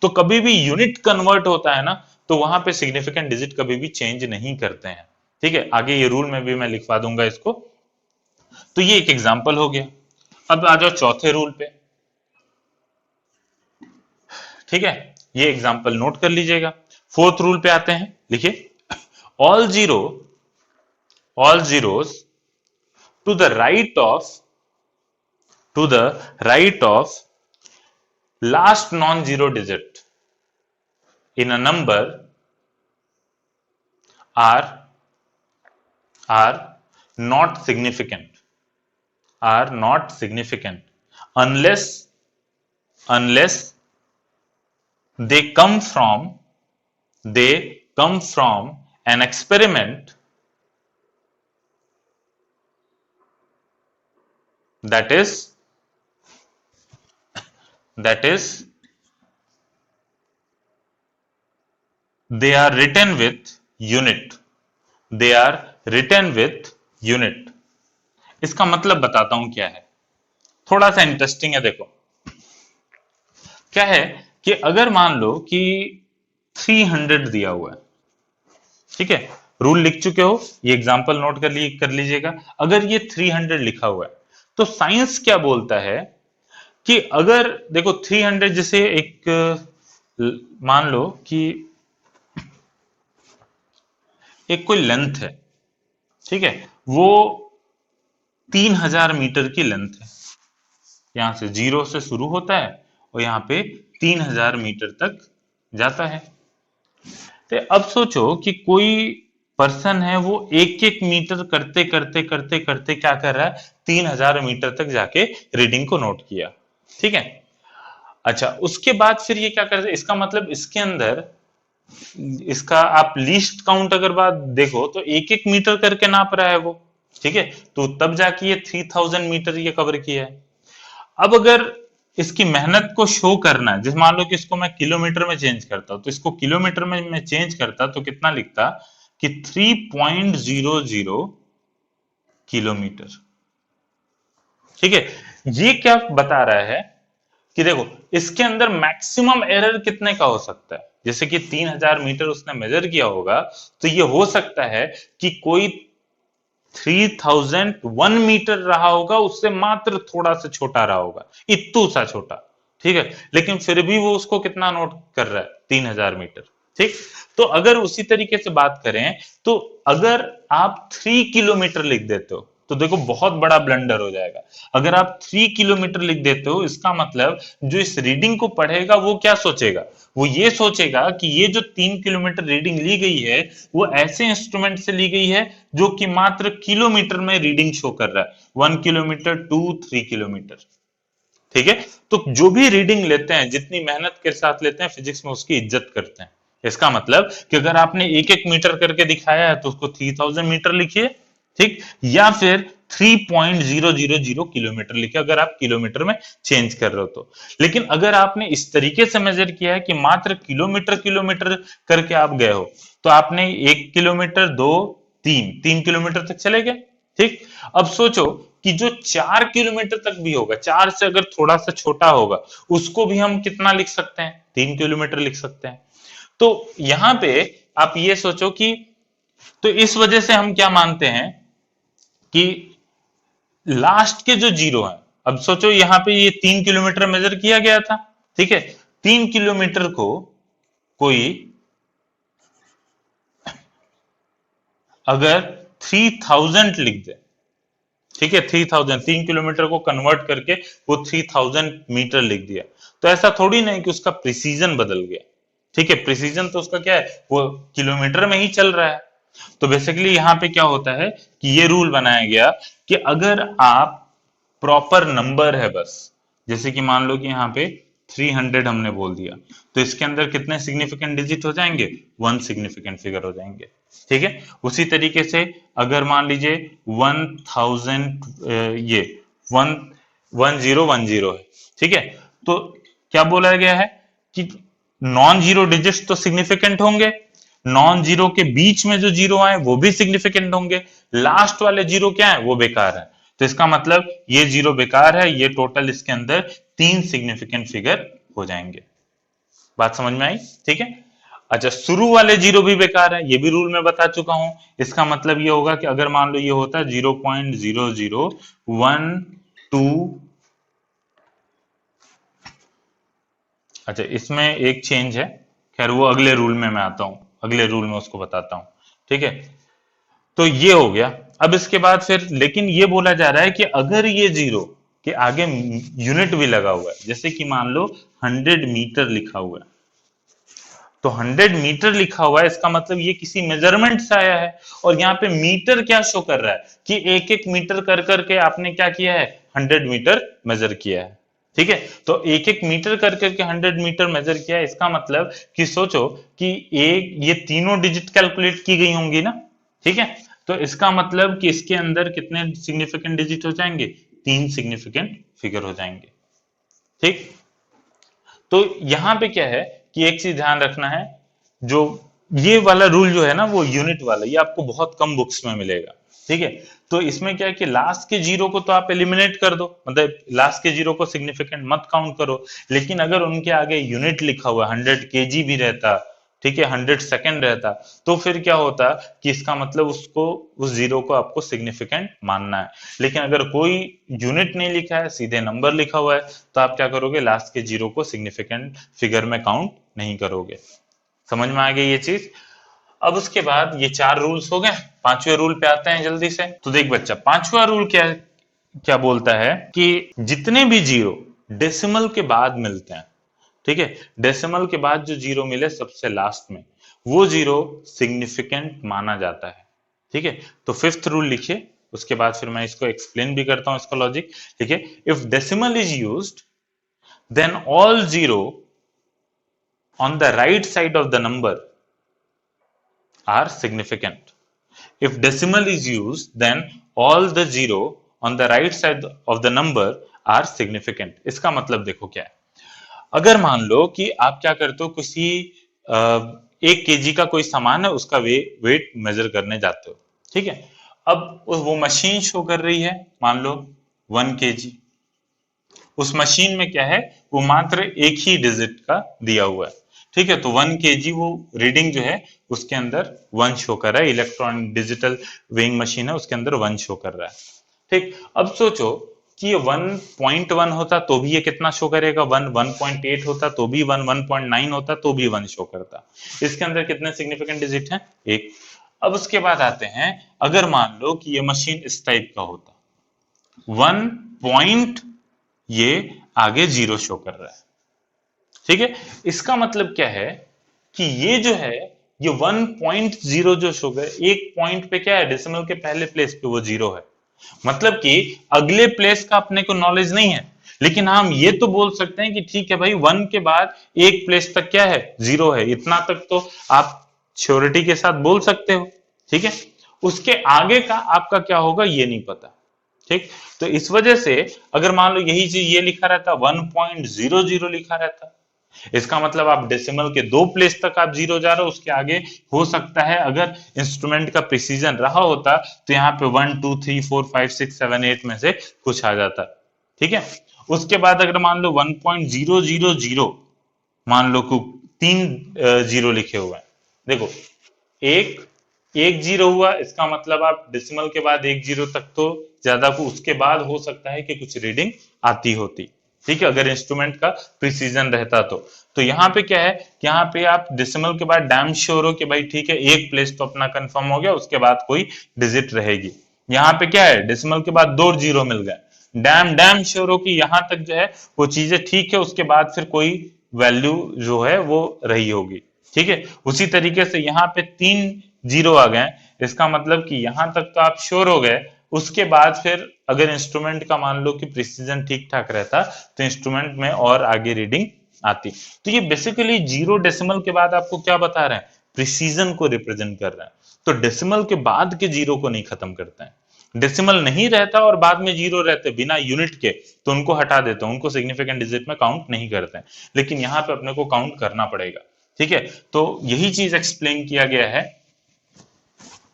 तो कभी भी यूनिट कन्वर्ट होता है ना, तो वहां पे सिग्निफिकेंट डिजिट कभी भी चेंज नहीं करते हैं, ठीक है। आगे ये रूल में भी मैं लिखवा दूंगा इसको। तो ये एक एग्जांपल हो गया। अब आ जाओ चौथे रूल पे, ठीक है, ये एग्जांपल नोट कर लीजिएगा। फोर्थ रूल पे आते हैं, लिखिए, all zero all zeros to the right of to the right of last non zero digit in a number are are not significant are not significant unless they come from an experiment that is they are written with unit they are written with unit। इसका मतलब बताता हूं क्या है, थोड़ा सा interesting है। देखो क्या है कि अगर मान लो कि 300 दिया हुआ है, ठीक है, रूल लिख चुके हो, ये एग्जांपल नोट कर लीजिएगा। अगर ये 300 लिखा हुआ है तो साइंस क्या बोलता है कि अगर देखो 300 जैसे एक मान लो कि एक कोई लेंथ है, ठीक है, वो 3000 मीटर की लेंथ है, यहां से जीरो से शुरू होता है और यहाँ पे 3000 मीटर तक जाता है। तो अब सोचो कि कोई पर्सन है वो एक एक मीटर करते करते करते करते क्या कर रहा है, 3000 मीटर तक जाके रीडिंग को नोट किया, ठीक है। अच्छा, उसके बाद फिर ये क्या करते, इसका मतलब इसके अंदर इसका आप लीस्ट काउंट अगर बात देखो तो एक एक मीटर करके नाप रहा है वो, ठीक है, तो तब जाके ये 3000 मीटर ये कवर किया है। अब अगर इसकी मेहनत को शो करना है, जैसे मान लो कि इसको मैं किलोमीटर में चेंज करता हूं, तो इसको किलोमीटर में मैं चेंज करता तो कितना लिखता कि 3.00 किलोमीटर, ठीक है। ये क्या बता रहा है कि देखो इसके अंदर मैक्सिमम एरर कितने का हो सकता है, जैसे कि 3000 मीटर उसने मेजर किया होगा, तो ये हो सकता है कि कोई 3001 मीटर रहा होगा, उससे मात्र थोड़ा सा छोटा रहा होगा, इतू सा छोटा, ठीक है, लेकिन फिर भी वो उसको कितना नोट कर रहा है, 3000 मीटर, ठीक। तो अगर उसी तरीके से बात करें, तो अगर आप 3 किलोमीटर लिख देते हो तो देखो बहुत बड़ा ब्लंडर हो जाएगा। अगर आप 3 किलोमीटर लिख देते हो, इसका मतलब जो इस रीडिंग को पढ़ेगा वो क्या सोचेगा, वो ये सोचेगा कि ये जो 3 किलोमीटर रीडिंग ली गई है वो ऐसे इंस्ट्रूमेंट से ली गई है जो कि मात्र किलोमीटर में रीडिंग शो कर रहा है, 1 किलोमीटर 2 3 किलोमीटर, ठीक है। तो जो भी रीडिंग लेते हैं, जितनी मेहनत के साथ लेते हैं, फिजिक्स में उसकी इज्जत करते हैं। इसका मतलब कि अगर आपने एक एक मीटर करके दिखाया है तो उसको 3000 मीटर लिखिए, ठीक, या फिर 3.000 किलोमीटर लिखिए अगर आप किलोमीटर में चेंज कर रहे हो तो। लेकिन अगर आपने इस तरीके से मेजर किया है कि मात्र किलोमीटर किलोमीटर करके आप गए हो, तो आपने 1 किलोमीटर 2 3 किलोमीटर तक चले गए, ठीक। अब सोचो कि जो 4 किलोमीटर तक भी होगा, 4 से अगर थोड़ा सा छोटा होगा, उसको भी हम कितना लिख सकते हैं, 3 किलोमीटर लिख सकते हैं। तो यहां पे आप ये सोचो कि, तो इस वजह से हम क्या मानते हैं कि लास्ट के जो जीरो है, अब सोचो यहाँ पे ये 3 किलोमीटर मेजर किया गया था, ठीक है, 3 किलोमीटर को कोई अगर 3000 लिख दे, ठीक है, 3000, 3 किलोमीटर को कन्वर्ट करके वो 3000 मीटर लिख दिया, तो ऐसा थोड़ी नहीं कि उसका प्रिसीजन बदल गया, ठीक है, प्रिसीजन तो उसका क्या है, वो किलोमीटर में ही चल रहा है। तो बेसिकली यहाँ पे क्या होता है कि ये रूल बनाया गया कि अगर आप प्रॉपर नंबर है बस, जैसे कि मान लो कि यहाँ पे 300 हमने बोल दिया, तो इसके अंदर कितने सिग्निफिकेंट डिजिट हो जाएंगे, 1 सिग्निफिकेंट फिगर हो जाएंगे, ठीक है। उसी तरीके से अगर मान लीजिए 1000 ये 1010 है, ठीक है, तो क्या बोला गया है कि नॉन जीरो डिजिट्स तो सिग्निफिकेंट होंगे, नॉन जीरो के बीच में जो जीरो आए वो भी सिग्निफिकेंट होंगे, लास्ट वाले जीरो क्या है, वो बेकार है। तो इसका मतलब ये जीरो बेकार है, ये टोटल इसके अंदर 3 सिग्निफिकेंट फिगर हो जाएंगे। बात समझ में आई, ठीक है। अच्छा, शुरू वाले जीरो भी बेकार है, ये भी रूल में बता चुका हूं। इसका मतलब ये होगा कि अगर मान लो ये होता है 0.0012, अच्छा इसमें एक चेंज है, खैर वो अगले रूल में मैं आता हूं, अगले रूल में उसको बताता हूं, ठीक है। तो ये हो गया। अब इसके बाद फिर लेकिन ये बोला जा रहा है कि अगर ये जीरो के आगे यूनिट भी लगा हुआ है, जैसे कि मान लो 100 मीटर लिखा हुआ है, तो 100 मीटर लिखा हुआ है, इसका मतलब ये किसी मेजरमेंट से आया है, और यहाँ पे मीटर क्या शो कर रहा है कि एक एक मीटर कर करके आपने क्या किया है, 100 मीटर मेजर किया है, ठीक है। तो एक एक मीटर कर करके 100 मीटर मेजर किया है, इसका मतलब कि सोचो कि एक ये तीनों डिजिट कैलकुलेट की गई होंगी ना, ठीक है। तो इसका मतलब कि इसके अंदर कितने सिग्निफिकेंट डिजिट हो जाएंगे, 3 सिग्निफिकेंट फिगर हो जाएंगे, ठीक। तो यहां पे क्या है कि एक चीज ध्यान रखना है, जो ये वाला रूल जो है ना, वो यूनिट वाला, ये आपको बहुत कम बुक्स में मिलेगा, ठीक है। तो इसमें क्या है कि लास्ट के जीरो को तो आप एलिमिनेट कर दो, मतलब लास्ट के जीरो को सिग्निफिकेंट मत काउंट करो, लेकिन अगर उनके आगे यूनिट लिखा हुआ 100 kg भी रहता, ठीक है, 100 सेकेंड रहता, तो फिर क्या होता कि इसका मतलब उसको उस जीरो को आपको सिग्निफिकेंट मानना है। लेकिन अगर कोई यूनिट नहीं लिखा है, सीधे नंबर लिखा हुआ है, तो आप क्या करोगे, लास्ट के जीरो को सिग्निफिकेंट फिगर में काउंट नहीं करोगे। समझ में आ गई ये चीज। अब उसके बाद ये 4 रूल्स हो गए, 5वें रूल पे आते हैं जल्दी से। तो देख बच्चा, 5वां रूल क्या क्या बोलता है कि जितने भी जीरो डेसिमल के बाद मिलते हैं, ठीक है, डेसिमल के बाद जो जीरो मिले सबसे लास्ट में, वो जीरो सिग्निफिकेंट माना जाता है, ठीक है। तो 5th रूल लिखिए, उसके बाद फिर मैं इसको एक्सप्लेन भी करता हूं, इसका लॉजिक, ठीक है। If decimal is used, then all zero on the right side of the number are significant. If decimal is used, then all the zero on the right side of the number are significant. इसका मतलब देखो क्या है, अगर मान लो कि आप क्या करते हो, किसी 1 kg का कोई सामान है, उसका वेट मेजर करने जाते हो, ठीक है। अब वो मशीन शो कर रही है मान लो 1 kg। उस मशीन में क्या है, वो मात्र एक ही डिजिट का दिया हुआ है, ठीक है। तो 1 kg वो रीडिंग जो है उसके अंदर 1 शो कर रहा है, इलेक्ट्रॉनिक डिजिटल वेइंग मशीन है, उसके अंदर 1 शो कर रहा है, ठीक। अब सोचो कि ये 1.1 होता तो भी ये कितना शो करेगा, 1.8 होता तो भी 1.9 होता तो भी 1 शो करता। इसके अंदर कितने सिग्निफिकेंट डिजिट हैं, एक। अब उसके बाद आते हैं, अगर मान लो कि ये मशीन इस टाइप का होता, 1 पॉइंट, ये आगे 0 शो कर रहा है, ठीक है। इसका मतलब क्या है कि ये जो है, ये 1.0 जो शो कर, एक पॉइंट पे क्या है, डेसिमल के पहले प्लेस पे वो 0 है, मतलब कि अगले प्लेस का अपने को नॉलेज नहीं है, लेकिन हम ये तो बोल सकते हैं कि ठीक है भाई, 1 के बाद एक प्लेस तक क्या है, 0 है, इतना तक तो आप श्योरिटी के साथ बोल सकते हो, ठीक है। उसके आगे का आपका क्या होगा ये नहीं पता, ठीक। तो इस वजह से अगर मान लो यही चीज ये लिखा रहता 1.00 लिखा रहता, इसका मतलब आप डेसिमल के 2 प्लेस तक आप 0 जा रहे हो, उसके आगे हो सकता है अगर इंस्ट्रूमेंट का प्रिसीजन रहा होता तो यहाँ पे 1 2 3 4 5 6 7 8 में से कुछ आ जाता, ठीक है। उसके बाद अगर मान लो 1.000 मान लो को 3 जीरो लिखे हुए हैं, देखो एक 0 हुआ, इसका मतलब आप डेसिमल के बाद 1 0 तक तो ज्यादा को, उसके बाद हो सकता है कि कुछ रीडिंग आती होती, ठीक है, अगर इंस्ट्रूमेंट का प्रिसीजन रहता तो यहाँ पे क्या है कि यहाँ पे आप डेसिमल के बाद डैम श्योर हो कि भाई ठीक है, एक प्लेस तो अपना कंफर्म हो गया, उसके बाद कोई डिजिट रहेगी। यहाँ पे क्या है, डेसिमल के बाद 2 0 मिल गए, डैम श्योर हो कि यहाँ तक जो है वो चीजें ठीक है, उसके बाद फिर कोई वैल्यू जो है वो रही होगी, ठीक है। उसी तरीके से यहाँ पे 3 0 आ गए, इसका मतलब कि यहां तक तो आप श्योर हो गए, उसके बाद फिर अगर इंस्ट्रूमेंट का मान लो कि प्रिसीजन ठीक ठाक रहता तो इंस्ट्रूमेंट में और आगे रीडिंग आती। तो ये बेसिकली 0 डेसिमल के बाद आपको क्या बता रहे हैं, प्रिसीजन को रिप्रेजेंट कर रहे हैं। तो डेसिमल के बाद के 0 को नहीं खत्म करते हैं, डेसिमल नहीं रहता और बाद में 0 रहते बिना यूनिट के तो उनको हटा देते हैं, उनको सिग्निफिकेंट डिजिट में काउंट नहीं करते हैं, लेकिन यहाँ पे अपने को काउंट करना पड़ेगा, ठीक है। तो यही चीज एक्सप्लेन किया गया है।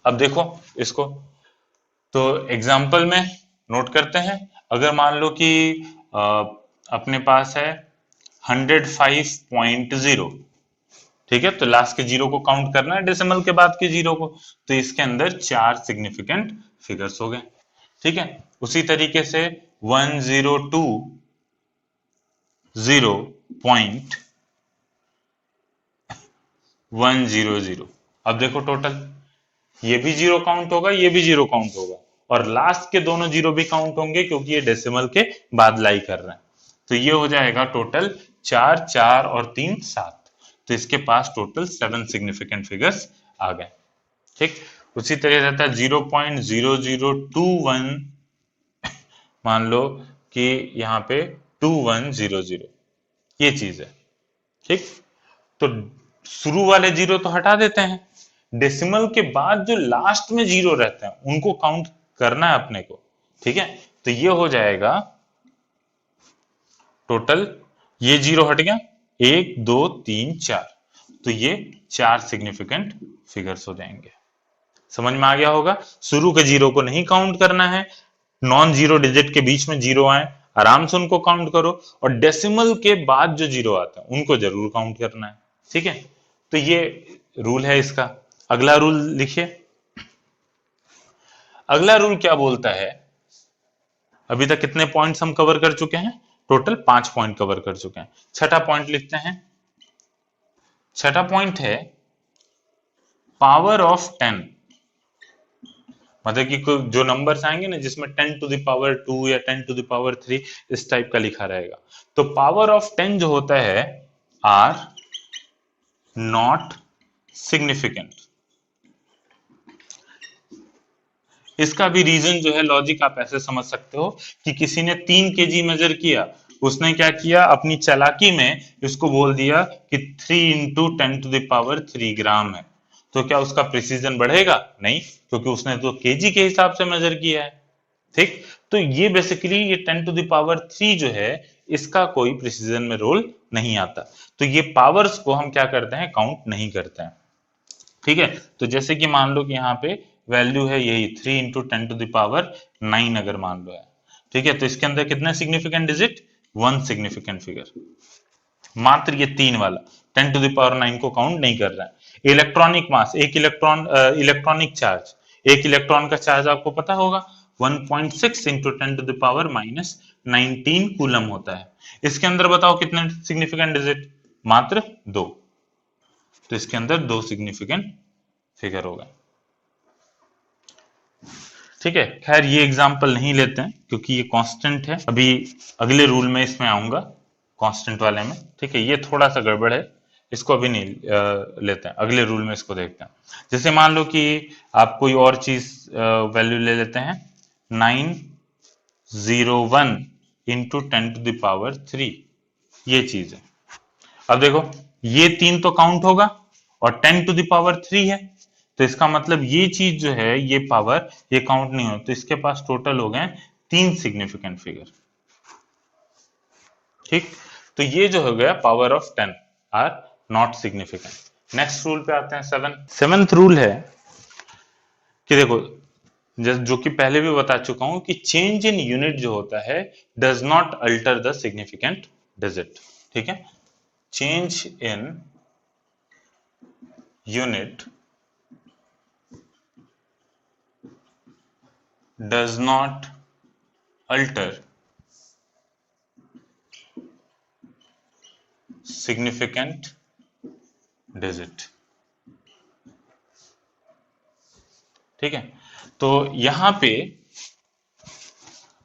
अब देखो इसको, तो एग्जाम्पल में नोट करते हैं, अगर मान लो कि अपने पास है 105.0, ठीक है, तो लास्ट के 0 को काउंट करना है, डेसिमल के बाद के 0 को, तो इसके अंदर 4 सिग्निफिकेंट फिगर्स हो गए, ठीक है। उसी तरीके से 102.100, अब देखो टोटल, ये भी 0 काउंट होगा, ये भी 0 काउंट होगा, और लास्ट के दोनों 0 भी काउंट होंगे क्योंकि ये डेसिमल के बाद लाई कर रहे हैं। तो ये हो जाएगा टोटल 4 4 और 3 7, तो इसके पास टोटल 7 सिग्निफिकेंट फिगर्स आ गए, ठीक। उसी तरह रहता है 0.0021, मान लो कि यहाँ पे 2100, ये चीज है, ठीक। तो शुरू वाले 0 तो हटा देते हैं, डेसिमल के बाद जो लास्ट में 0 रहते हैं उनको काउंट करना है अपने को, ठीक है। तो ये हो जाएगा टोटल, ये 0 हट गया, 1 2 3 4, तो ये 4 सिग्निफिकेंट फिगर्स हो जाएंगे। समझ में आ गया होगा, शुरू के 0 को नहीं काउंट करना है, नॉन 0 डिजिट के बीच में 0 आए आराम से उनको काउंट करो, और डेसिमल के बाद जो 0 आता है उनको जरूर काउंट करना है, ठीक है। तो ये रूल है इसका। अगला रूल लिखिए, अगला रूल क्या बोलता है, अभी तक कितने पॉइंट्स हम कवर कर चुके हैं, टोटल 5 पॉइंट कवर कर चुके हैं। छठा पॉइंट लिखते हैं, छठा पॉइंट है पावर ऑफ 10, मतलब कि जो नंबर्स आएंगे ना जिसमें 10 टू द पावर 2 या 10 टू द पावर 3 इस टाइप का लिखा रहेगा, तो पावर ऑफ 10 जो होता है आर नॉट सिग्निफिकेंट। इसका भी रीजन जो है, लॉजिक आप ऐसे समझ सकते हो कि किसी ने 3 kg मेजर किया, उसने क्या किया, अपनी चालाकी में इसको बोल दिया कि 3 × 10 टू द पावर 3 ग्राम है, तो क्या उसका प्रिसीजन बढ़ेगा? नहीं, क्योंकि उसने तो केजी के हिसाब से मेजर किया है। ठीक, तो ये बेसिकली ये 10 टू द पावर 3 जो है, इसका कोई प्रिसीजन में रोल नहीं आता। तो ये पावर्स को हम क्या करते हैं, काउंट नहीं करते हैं। ठीक है, तो जैसे कि मान लो कि यहाँ पे वैल्यू है यही 3 इंटू 10 टू द पावर 9 अगर मान लो है। ठीक है, तो इसके अंदर कितने सिग्निफिकेंट डिजिट? 1 सिग्निफिकेंट फिगर, मात्र ये 3 वाला 10 टू द पावर 9 को काउंट नहीं कर रहा है। इलेक्ट्रॉनिक मास, एक इलेक्ट्रॉन, इलेक्ट्रॉनिक चार्ज, एक इलेक्ट्रॉन का चार्ज आपको पता होगा 1.6 into 10 to the power minus 19 coulomb होता है। इसके अंदर बताओ कितने सिग्निफिकेंट डिजिट? मात्र 2। तो इसके अंदर 2 सिग्निफिकेंट फिगर होगा। ठीक है, खैर ये एग्जाम्पल नहीं लेते हैं क्योंकि ये कांस्टेंट है। अभी अगले रूल में इसमें आऊंगा कांस्टेंट वाले में। ठीक है, ये थोड़ा सा गड़बड़ है, इसको अभी नहीं लेते हैं, अगले रूल में इसको देखते हैं। जैसे मान लो कि आप कोई और चीज वैल्यू ले लेते हैं 901 इंटू 10 टू द पावर 3, ये चीज है। अब देखो ये 3 तो काउंट होगा और 10 टू द पावर 3 है, तो इसका मतलब ये चीज जो है, ये पावर, ये काउंट नहीं हो, तो इसके पास टोटल हो गए 3 सिग्निफिकेंट फिगर। ठीक, तो ये जो हो गया power of 10 are not significant. Next rule पे आते हैं, सेवेंथ रूल है कि देखो, जो कि पहले भी बता चुका हूं कि चेंज इन यूनिट जो होता है does not alter the significant digit. ठीक है, change in unit does not alter significant digit। ठीक है, तो यहां पे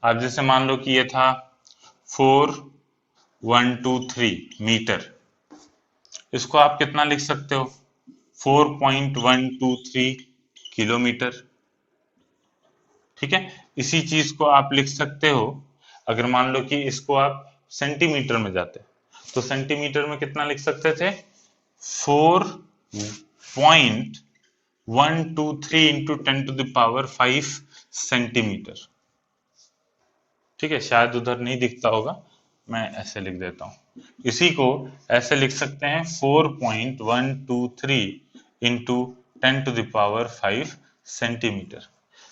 आप जैसे मान लो कि ये था 4123 मीटर, इसको आप कितना लिख सकते हो? 4.123 किलोमीटर। ठीक है, इसी चीज को आप लिख सकते हो, अगर मान लो कि इसको आप सेंटीमीटर में जाते तो सेंटीमीटर में कितना लिख सकते थे? 4.123 into 10 to the power 5 centimetre. ठीक है, शायद उधर नहीं दिखता होगा, मैं ऐसे लिख देता हूं। इसी को ऐसे लिख सकते हैं 4.123 into 10 to the power 5 centimetre.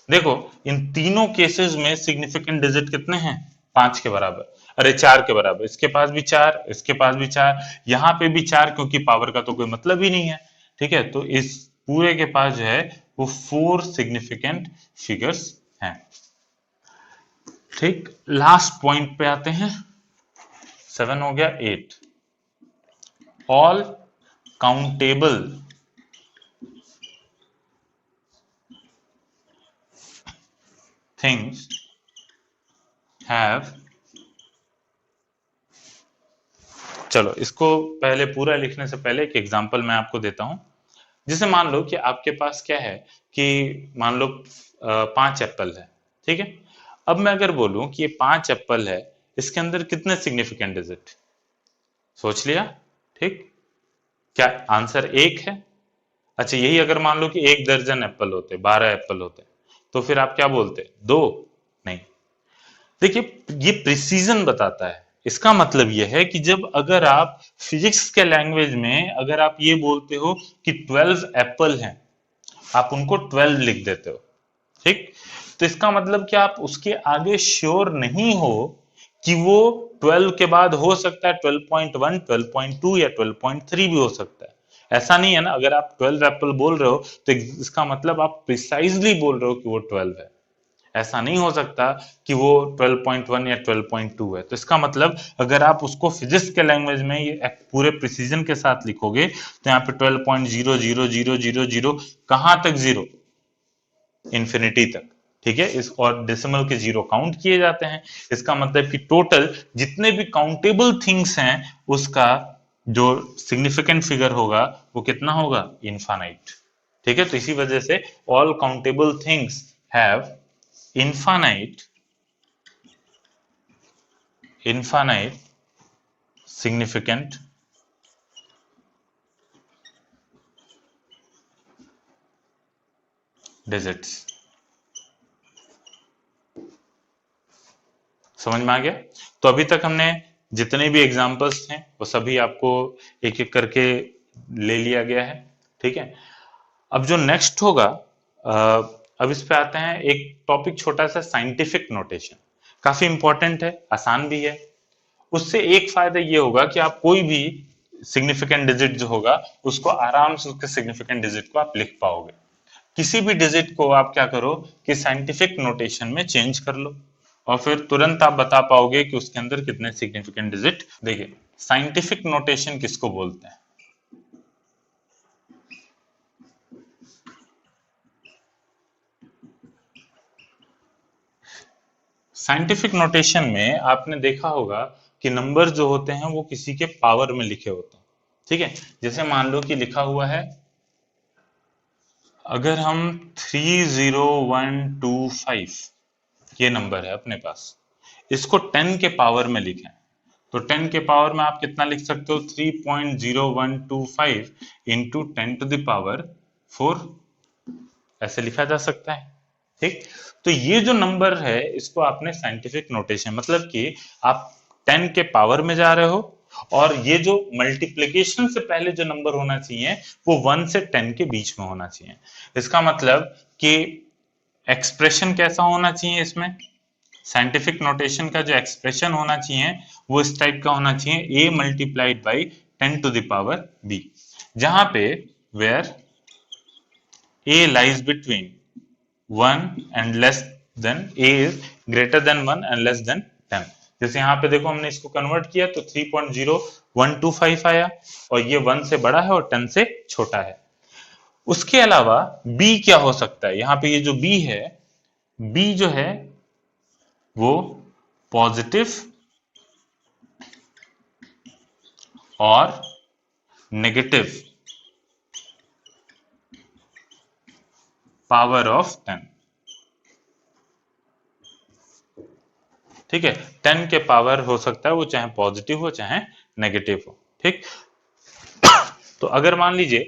देखो इन तीनों केसेस में सिग्निफिकेंट डिजिट कितने हैं? 5 के बराबर, अरे 4 के बराबर। इसके पास भी 4, इसके पास भी 4, यहाँ पे भी 4, क्योंकि पावर का तो कोई मतलब ही नहीं है। ठीक है, तो इस पूरे के पास जो है वो 4 सिग्निफिकेंट फिगर्स हैं। ठीक, लास्ट पॉइंट पे आते हैं, 7 हो गया। 8, ऑल काउंटेबल थिंग्स हैव, चलो इसको पहले पूरा लिखने से पहले एक एग्जांपल मैं आपको देता हूं। जैसे मान लो कि आपके पास क्या है कि मान लो 5 एप्पल है। ठीक है, अब मैं अगर बोलूं कि ये 5 एप्पल है, इसके अंदर कितने सिग्निफिकेंट डिजिट? सोच लिया? ठीक, क्या आंसर 1 है? अच्छा, यही अगर मान लो कि 1 दर्जन एप्पल होते, 12 एप्पल होते, तो फिर आप क्या बोलते? 2? नहीं, देखिए ये प्रिसीजन बताता है। इसका मतलब यह है कि जब अगर आप फिजिक्स के लैंग्वेज में अगर आप ये बोलते हो कि 12 एप्पल हैं, आप उनको 12 लिख देते हो। ठीक, तो इसका मतलब कि आप उसके आगे श्योर नहीं हो कि वो 12 के बाद हो सकता है 12.1, 12.2 या 12.3 भी हो सकता है। ऐसा नहीं है ना, अगर आप 12 एप्पल बोल रहे हो तो इसका मतलब आप प्रिसाइजली बोल रहे हो कि वो 12 है। ऐसा नहीं हो सकता कि वो 12.1 या 12.2 है। तो इसका मतलब अगर आप उसको फिजिक्स के लैंग्वेज में ये पूरे प्रिसीजन के साथ लिखोगे तो यहाँ पे 12.00000 कहां तक जीरो? इंफिनिटी तक। ठीक है, इस और डेसिमल के जीरो काउंट किए जाते हैं। इसका मतलब कि टोटल जितने भी काउंटेबल थिंग्स हैं उसका जो सिग्निफिकेंट फिगर होगा वो कितना होगा? इनफाइनाइट। ठीक है, तो इसी वजह से all countable things have infinite significant digits. समझ में आ गया? तो अभी तक हमने जितने भी एग्जांपल्स थे वो सभी आपको एक एक करके ले लिया गया है। ठीक है, अब जो नेक्स्ट होगा, अब इस पे आते हैं। एक टॉपिक छोटा सा, साइंटिफिक नोटेशन, काफी इंपॉर्टेंट है, आसान भी है। उससे एक फायदा ये होगा कि आप कोई भी सिग्निफिकेंट डिजिट जो होगा उसको आराम से, उसके सिग्निफिकेंट डिजिट को आप लिख पाओगे। किसी भी डिजिट को आप क्या करो कि साइंटिफिक नोटेशन में चेंज कर लो और फिर तुरंत आप बता पाओगे कि उसके अंदर कितने सिग्निफिकेंट डिजिट। देखिए, साइंटिफिक नोटेशन किसको बोलते हैं? साइंटिफिक नोटेशन में आपने देखा होगा कि नंबर जो होते हैं वो किसी के पावर में लिखे होते हैं। ठीक है, जैसे मान लो कि लिखा हुआ है, अगर हम 30125 ये नंबर है अपने पास, इसको 10 के पावर में लिखें, तो 10 के पावर में आप कितना लिख सकते हो? 3.0125 इंटू 10⁴ ऐसे लिखा जा सकता है। ठीक, तो ये जो नंबर है इसको आपने साइंटिफिक नोटेशन, मतलब कि आप 10 के पावर में जा रहे हो और ये जो मल्टीप्लिकेशन से पहले जो नंबर होना चाहिए वो 1 से 10 के बीच में होना चाहिए। इसका मतलब कि एक्सप्रेशन कैसा होना चाहिए इसमें? साइंटिफिक नोटेशन का जो एक्सप्रेशन होना चाहिए वो इस टाइप का होना चाहिए, a मल्टीप्लाइड बाई 10⁵ जहां पे where a lies between 1 and less than, a is greater than 1 and less than 10। जैसे यहाँ पे देखो हमने इसको कन्वर्ट किया तो 3.0125 आया और ये 1 से बड़ा है और 10 से छोटा है। उसके अलावा b क्या हो सकता है? यहाँ पे ये जो b है, b जो है वो पॉजिटिव और नेगेटिव पावर ऑफ 10। ठीक है, 10 के पावर हो सकता है वो चाहे पॉजिटिव हो चाहे नेगेटिव हो। ठीक, तो अगर मान लीजिए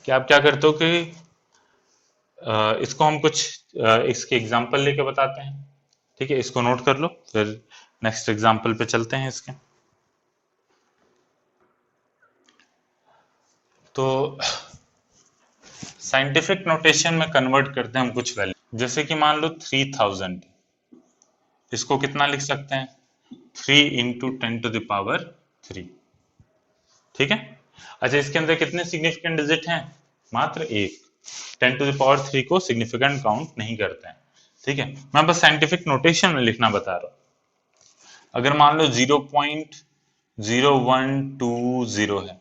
कि आप क्या करते हो कि इसको हम कुछ इसके एग्जांपल लेके बताते हैं। ठीक है, इसको नोट कर लो, फिर नेक्स्ट एग्जांपल पे चलते हैं इसके। तो साइंटिफिक नोटेशन में कन्वर्ट करते हैं हम कुछ वैल्यू, जैसे कि मान लो 3000, इसको कितना लिख सकते हैं? 3 इंटू 10⁻3। ठीक है, अच्छा इसके अंदर कितने सिग्निफिकेंट डिजिट हैं? मात्र एक। 10⁻3 को सिग्निफिकेंट काउंट नहीं करते हैं। ठीक है, मैं बस साइंटिफिक नोटेशन में लिखना बता रहा हूं। अगर मान लो 0.0120 है,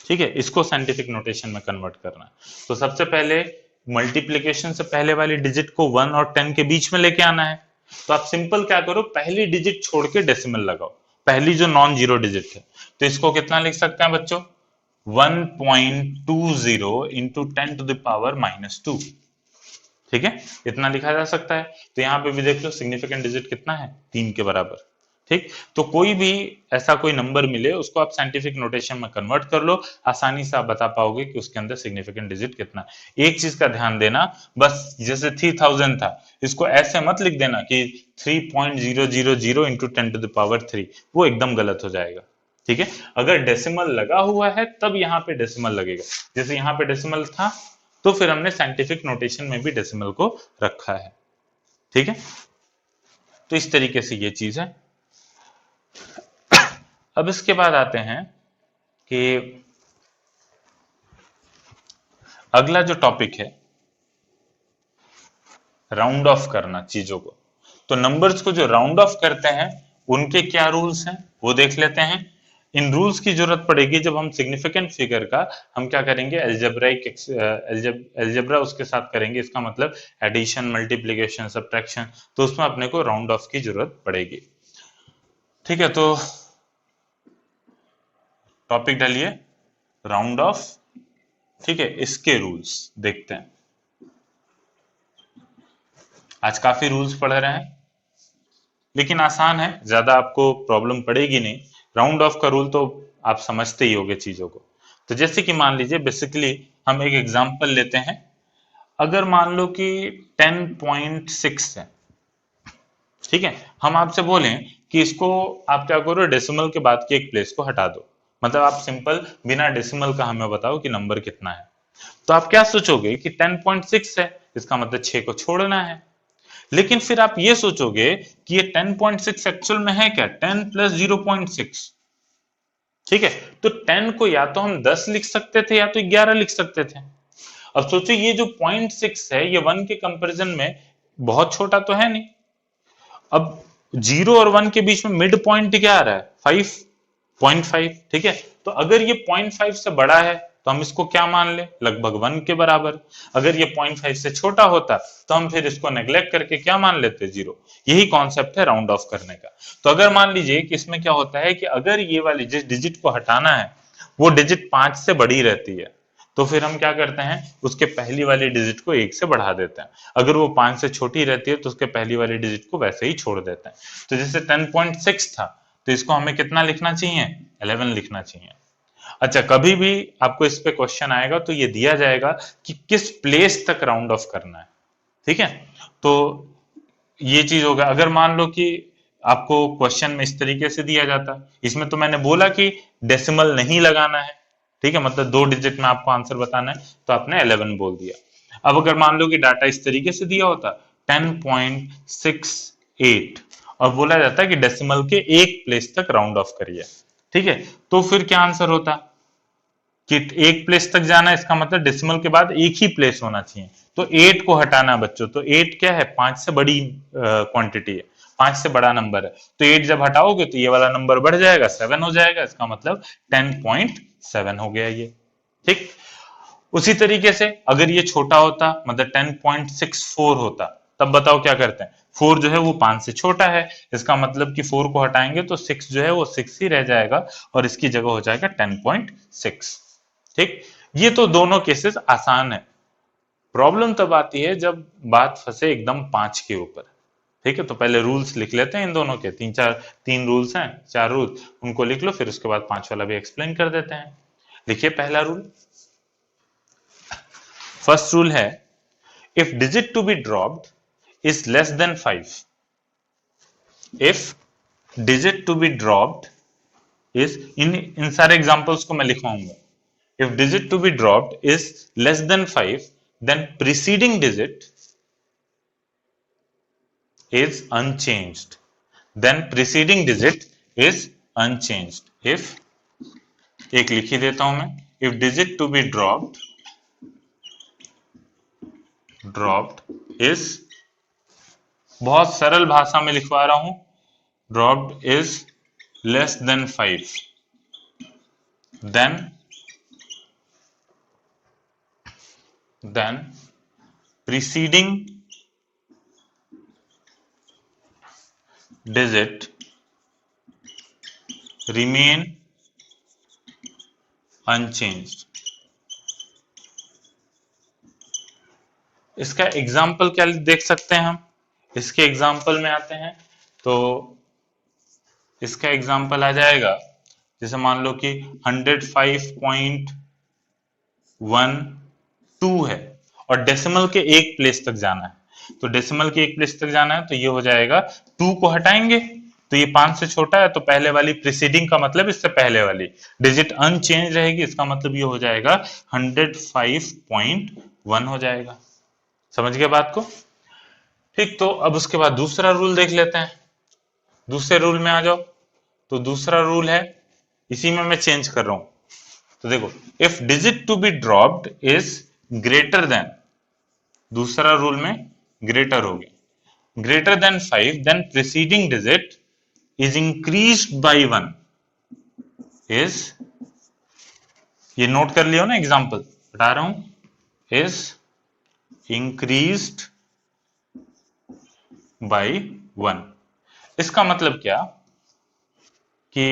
ठीक है, इसको साइंटिफिक नोटेशन में कन्वर्ट करना है, तो सबसे पहले मल्टीप्लिकेशन से पहले वाली डिजिट को 1 और 10 के बीच में लेके आना है। तो आप सिंपल क्या करो, पहली डिजिट छोड़ के डेसिमल लगाओ, पहली जो नॉन जीरो डिजिट है। तो इसको कितना लिख सकते हैं बच्चों? 1.20 इंटू 10⁻²। ठीक है, इतना लिखा जा सकता है। तो यहाँ पे भी देख लो सिग्निफिकेंट डिजिट कितना है? 3 के बराबर। ठीक, तो कोई भी ऐसा कोई नंबर मिले उसको आप साइंटिफिक नोटेशन में कन्वर्ट कर लो, आसानी से आप बता पाओगे कि उसके अंदर सिग्निफिकेंट डिजिट कितना है। एक चीज का ध्यान देना, बस जैसे 3000 था, इसको ऐसे मत लिख देना कि 3.000 इंटू 10⁻3, वो एकदम गलत हो जाएगा। ठीक है, अगर डेसिमल लगा हुआ है तब यहाँ पे डेसिमल लगेगा। जैसे यहाँ पे डेसिमल था तो फिर हमने साइंटिफिक नोटेशन में भी डेसिमल को रखा है। ठीक है, तो इस तरीके से ये चीज है। अब इसके बाद आते हैं कि अगला जो टॉपिक है, राउंड ऑफ करना चीजों को। तो नंबर्स को जो राउंड ऑफ करते हैं उनके क्या रूल्स हैं वो देख लेते हैं। इन रूल्स की जरूरत पड़ेगी जब हम सिग्निफिकेंट फिगर का हम क्या करेंगे, एल्जेब्रा उसके साथ करेंगे। इसका मतलब एडिशन, मल्टीप्लिकेशन, सब्ट्रैक्शन, तो उसमें अपने को राउंड ऑफ की जरूरत पड़ेगी। ठीक है, तो टॉपिक डालिए राउंड ऑफ। ठीक है, इसके रूल्स देखते हैं। आज काफी रूल्स पढ़ रहे हैं लेकिन आसान है, ज्यादा आपको प्रॉब्लम पड़ेगी नहीं। राउंड ऑफ का रूल तो आप समझते ही होंगे चीजों को। तो जैसे कि मान लीजिए बेसिकली हम एक एग्जांपल लेते हैं अगर मान लो कि 10.6 है, ठीक है, हम आपसे बोलें कि इसको आप क्या करो, डेसिमल के बाद के एक प्लेस को हटा दो, मतलब आप सिंपल बिना डेसिमल का हमें बताओ कि नंबर कितना है, तो आप क्या सोचोगे कि 10.6 है, इसका मतलब 6 को छोड़ना है। लेकिन फिर आप ये सोचोगे कि ये 10.6 एक्चुअल में है क्या, 10 प्लस 0.6, ठीक है, तो 10 को या तो हम 10 लिख सकते थे या तो 11 लिख सकते थे। अब सोचो ये जो 0.6 है ये 1 के कंपैरिजन में बहुत छोटा तो है नहीं। अब 0 और 1 के बीच में मिड पॉइंट क्या आ रहा है, 5.5, ठीक है, तो अगर ये 0.5 से बड़ा है तो हम इसको क्या मान ले, लगभग 1 के बराबर। अगर ये 0.5 से छोटा होता तो हम फिर इसको नेग्लेक्ट करके क्या मान लेते, 0। यही कॉन्सेप्ट है राउंड ऑफ करने का। तो अगर मान लीजिए कि इसमें क्या होता है कि अगर ये वाली जिस डिजिट को हटाना है वो डिजिट 5 से बड़ी रहती है, तो फिर हम क्या करते हैं, उसके पहली वाली डिजिट को 1 से बढ़ा देते हैं। अगर वो 5 से छोटी रहती है तो उसके पहली वाली डिजिट को वैसे ही छोड़ देते हैं। तो जैसे 10.6 था तो इसको हमें कितना लिखना चाहिए, 11 लिखना चाहिए। अच्छा, कभी भी आपको इस पे क्वेश्चन आएगा तो ये दिया जाएगा कि किस प्लेस तक राउंड ऑफ करना है, ठीक है, तो ये चीज होगा। अगर मान लो कि आपको क्वेश्चन में इस तरीके से दिया जाता, इसमें तो मैंने बोला कि डेसिमल नहीं लगाना है, ठीक है, मतलब 2 डिजिट में आपको आंसर बताना है, तो आपने 11 बोल दिया। अब अगर मान लो कि डाटा इस तरीके से दिया होता 10.68 और बोला जाता है कि डेसिमल के एक प्लेस तक राउंड ऑफ करिए, ठीक है, तो फिर क्या आंसर होता कि एक प्लेस तक जाना है, इसका मतलब डेसिमल के बाद एक ही प्लेस होना चाहिए। तो 8 को हटाना बच्चों, तो 8 क्या है, 5 से बड़ी क्वांटिटी है, 5 से बड़ा नंबर है, तो 8 जब हटाओगे तो ये वाला नंबर बढ़ जाएगा, 7 हो जाएगा, इसका मतलब 10.7 हो गया ये, ठीक। उसी तरीके से अगर ये छोटा होता, मतलब 10.64 होता, तब बताओ क्या करते हैं, 4 जो है वो 5 से छोटा है, इसका मतलब कि 4 को हटाएंगे तो 6 जो है वो 6 ही रह जाएगा और इसकी जगह हो जाएगा 10.6, ठीक। ये तो दोनों केसेस आसान है। प्रॉब्लम तब आती है जब बात फंसे एकदम 5 के ऊपर, ठीक है, तो पहले रूल्स लिख लेते हैं इन दोनों के, 3 रूल्स हैं, 4 रूल, उनको लिख लो, फिर उसके बाद 5 वाला भी एक्सप्लेन कर देते हैं। लिखिए पहला रूल, फर्स्ट रूल है, if digit to be dropped is less than 5, if digit to be dropped is, इन सारे एग्जांपल्स को मैं लिखवाऊंगा, if digit to be dropped is less than 5, then preceding digit is unchanged, then preceding digit is unchanged। if, एक लिख ही देता हूं मैं, if digit to be dropped is, बहुत सरल भाषा में लिखवा रहा हूं, dropped is less than 5, then preceding digit remain unchanged। इसका एग्जाम्पल क्या देख सकते हैं हम, इसके एग्जाम्पल में आते हैं तो इसका एग्जाम्पल आ जाएगा, जैसे मान लो कि 105.12 है और डेसिमल के एक प्लेस तक जाना है, तो डेसिमल के एक प्लेस तक जाना है तो ये हो जाएगा, 2 को हटाएंगे तो ये 5 से छोटा है, तो पहले वाली प्रीसीडिंग का मतलब इससे पहले वाली डिजिट अनचेंज रहेगी, इसका मतलब ये हो जाएगा 105.1 हो जाएगा। समझ गए बात को, ठीक। तो अब उसके बाद दूसरा रूल देख लेते हैं, दूसरे रूल में आ जाओ। तो दूसरा रूल है, इसी में मैं चेंज कर रहा हूं, तो देखो, if digit to be dropped is greater than, दूसरा रूल में ग्रेटर होगी, greater than 5, then preceding digit is increased by 1, is, ये नोट कर लियो ना, एग्जांपल बता रहा हूं, इज इंक्रीज्ड बाय 1। इसका मतलब क्या कि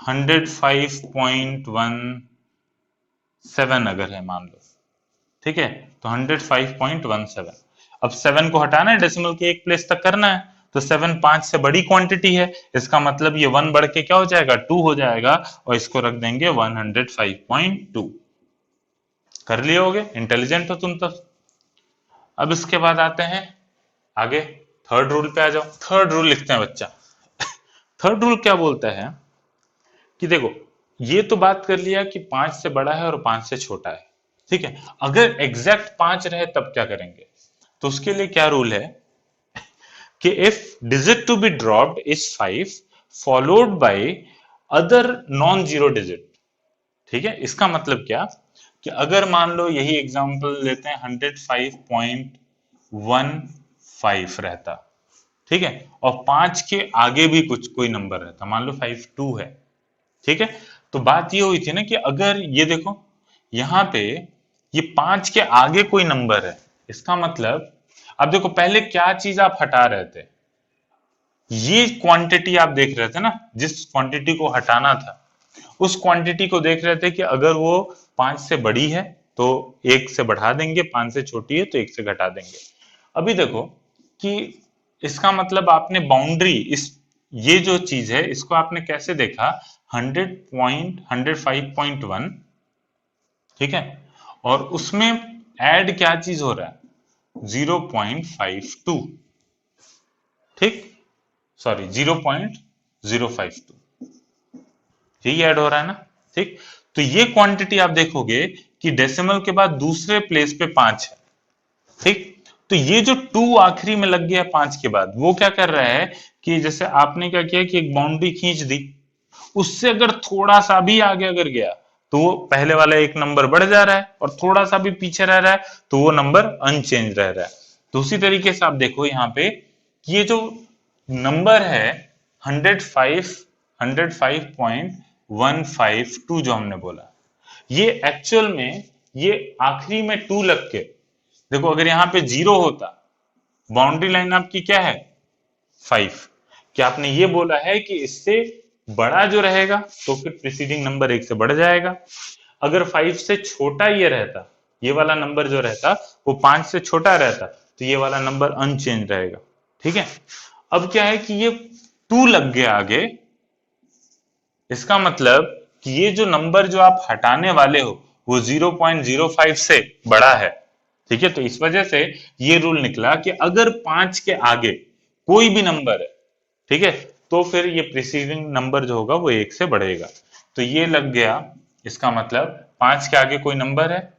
105.17 अगर है मान लो, ठीक है, तो 105.17, अब 7 को हटाना है, डेसिमल के एक प्लेस तक करना है, तो 7 5 से बड़ी क्वांटिटी है, इसका मतलब ये 1 बढ़ के क्या हो जाएगा, 2 हो जाएगा, और इसको रख देंगे 105.2। कर लिए होगे, इंटेलिजेंट हो तुम तो। अब इसके बाद आते हैं आगे, थर्ड रूल पे आ जाओ। थर्ड रूल लिखते हैं बच्चा। थर्ड रूल क्या बोलता है कि देखो, ये तो बात कर लिया कि 5 से बड़ा है और 5 से छोटा है, ठीक है। अगर एग्जैक्ट 5 रहे तब क्या करेंगे? तो उसके लिए क्या रूल है कि if digit to be dropped is 5 followed by other non zero digit, ठीक है। इसका मतलब क्या कि अगर मान लो यही एग्जांपल लेते हैं 105.15 रहता, ठीक है, और 5 के आगे भी कुछ कोई नंबर रहता, मान लो 52 है, ठीक है। तो बात ये हुई थी ना कि अगर ये देखो यहां पे ये 5 के आगे कोई नंबर है, इसका मतलब अब देखो पहले क्या चीज आप हटा रहे थे, ये क्वांटिटी आप देख रहे थे ना, जिस क्वांटिटी को हटाना था उस क्वांटिटी को देख रहे थे कि अगर वो 5 से बड़ी है तो 1 से बढ़ा देंगे, 5 से छोटी है तो 1 से घटा देंगे। अभी देखो कि इसका मतलब आपने बाउंड्री, इस ये जो चीज है इसको आपने कैसे देखा, 105.1, ठीक है, और उसमें ऐड क्या चीज हो रहा है, 0.52, ठीक, सॉरी 0.052, यही ऐड हो रहा है ना, ठीक। तो ये क्वांटिटी आप देखोगे कि डेसिमल के बाद दूसरे प्लेस पे 5 है, ठीक। तो ये जो 2 आखिरी में लग गया 5 के बाद, वो क्या कर रहा है कि जैसे आपने क्या किया कि एक बाउंड्री खींच दी, उससे अगर थोड़ा सा भी आगे अगर गया तो वो पहले वाला एक नंबर बढ़ जा रहा है, और थोड़ा सा भी पीछे रह रहा है तो वो नंबर अनचेंज रह रहा है। तो उसी तरीके से आप देखो यहाँ पे कि ये जो नंबर है 105.152 जो हमने बोला, ये एक्चुअल में ये आखिरी में 2 लग के, देखो अगर यहाँ पे 0 होता, बाउंड्री लाइन आपकी क्या है 5, क्या आपने ये बोला है कि इससे बड़ा जो रहेगा तो फिर प्रीसीडिंग नंबर 1 से बढ़ जाएगा। अगर 5 से छोटा ये रहता, ये वाला नंबर जो रहता वो 5 से छोटा रहता, तो ये वाला नंबर अनचेंज रहेगा, ठीक है। अब क्या है कि ये 2 लग गया आगे, इसका मतलब कि ये जो नंबर जो आप हटाने वाले हो वो 0.05 से बड़ा है, ठीक है। तो इस वजह से ये रूल निकला कि अगर 5 के आगे कोई भी नंबर है, ठीक है, तो फिर ये प्रीसीडिंग नंबर जो होगा वो 1 से बढ़ेगा। तो ये लग गया, इसका मतलब 5 के आगे कोई नंबर है,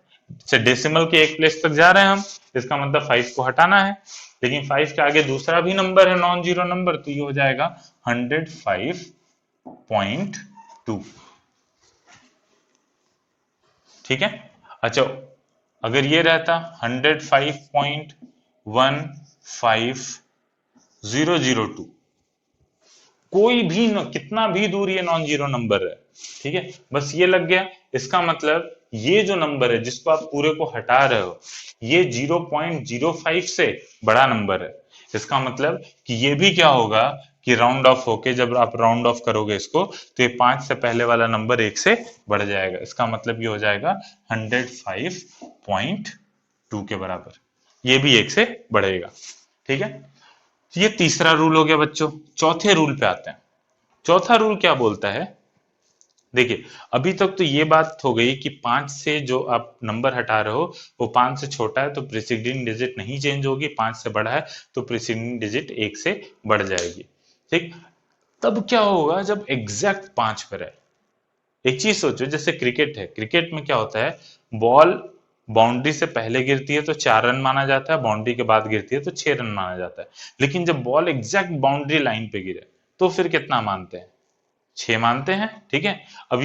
डेसिमल के एक प्लेस तक जा रहे हैं हम, इसका मतलब 5 को हटाना है, लेकिन 5 के आगे दूसरा भी नंबर है नॉन जीरो नंबर, तो ये हो जाएगा 105.2, ठीक है। अच्छा, अगर ये रहता 105.15002, कोई भी कितना भी दूर ये नॉन जीरो नंबर है, ठीक है, बस ये लग गया, इसका मतलब ये जो नंबर है जिसको आप पूरे को हटा रहे हो ये 0.05 से बड़ा नंबर है। इसका मतलब कि ये भी क्या होगा कि राउंड ऑफ होके जब आप राउंड ऑफ करोगे इसको तो ये 5 से पहले वाला नंबर 1 से बढ़ जाएगा, इसका मतलब ये हो जाएगा 105.2 के बराबर, ये भी 1 से बढ़ेगा, ठीक है। ये तीसरा रूल हो गया बच्चों। चौथे रूल पे आते हैं। चौथा रूल क्या बोलता है, देखिए अभी तक तो ये बात हो गई कि 5 से जो आप नंबर हटा रहे हो वो 5 से छोटा है तो प्रीसीडिंग डिजिट नहीं चेंज होगी, 5 से बड़ा है तो प्रीसीडिंग डिजिट 1 से बढ़ जाएगी, ठीक। तब क्या होगा जब एग्जैक्ट 5 पर है। एक चीज सोचो, जैसे क्रिकेट है, क्रिकेट में क्या होता है, बॉल बाउंड्री से पहले गिरती है तो 4 रन माना जाता है, बाउंड्री के बाद गिरती है तो 6 रन माना जाता है, लेकिन जब बॉल एग्जैक्ट बाउंड्री लाइन पे गिरे तो फिर कितना मानते हैं, 6 मानते हैं, ठीक है। अब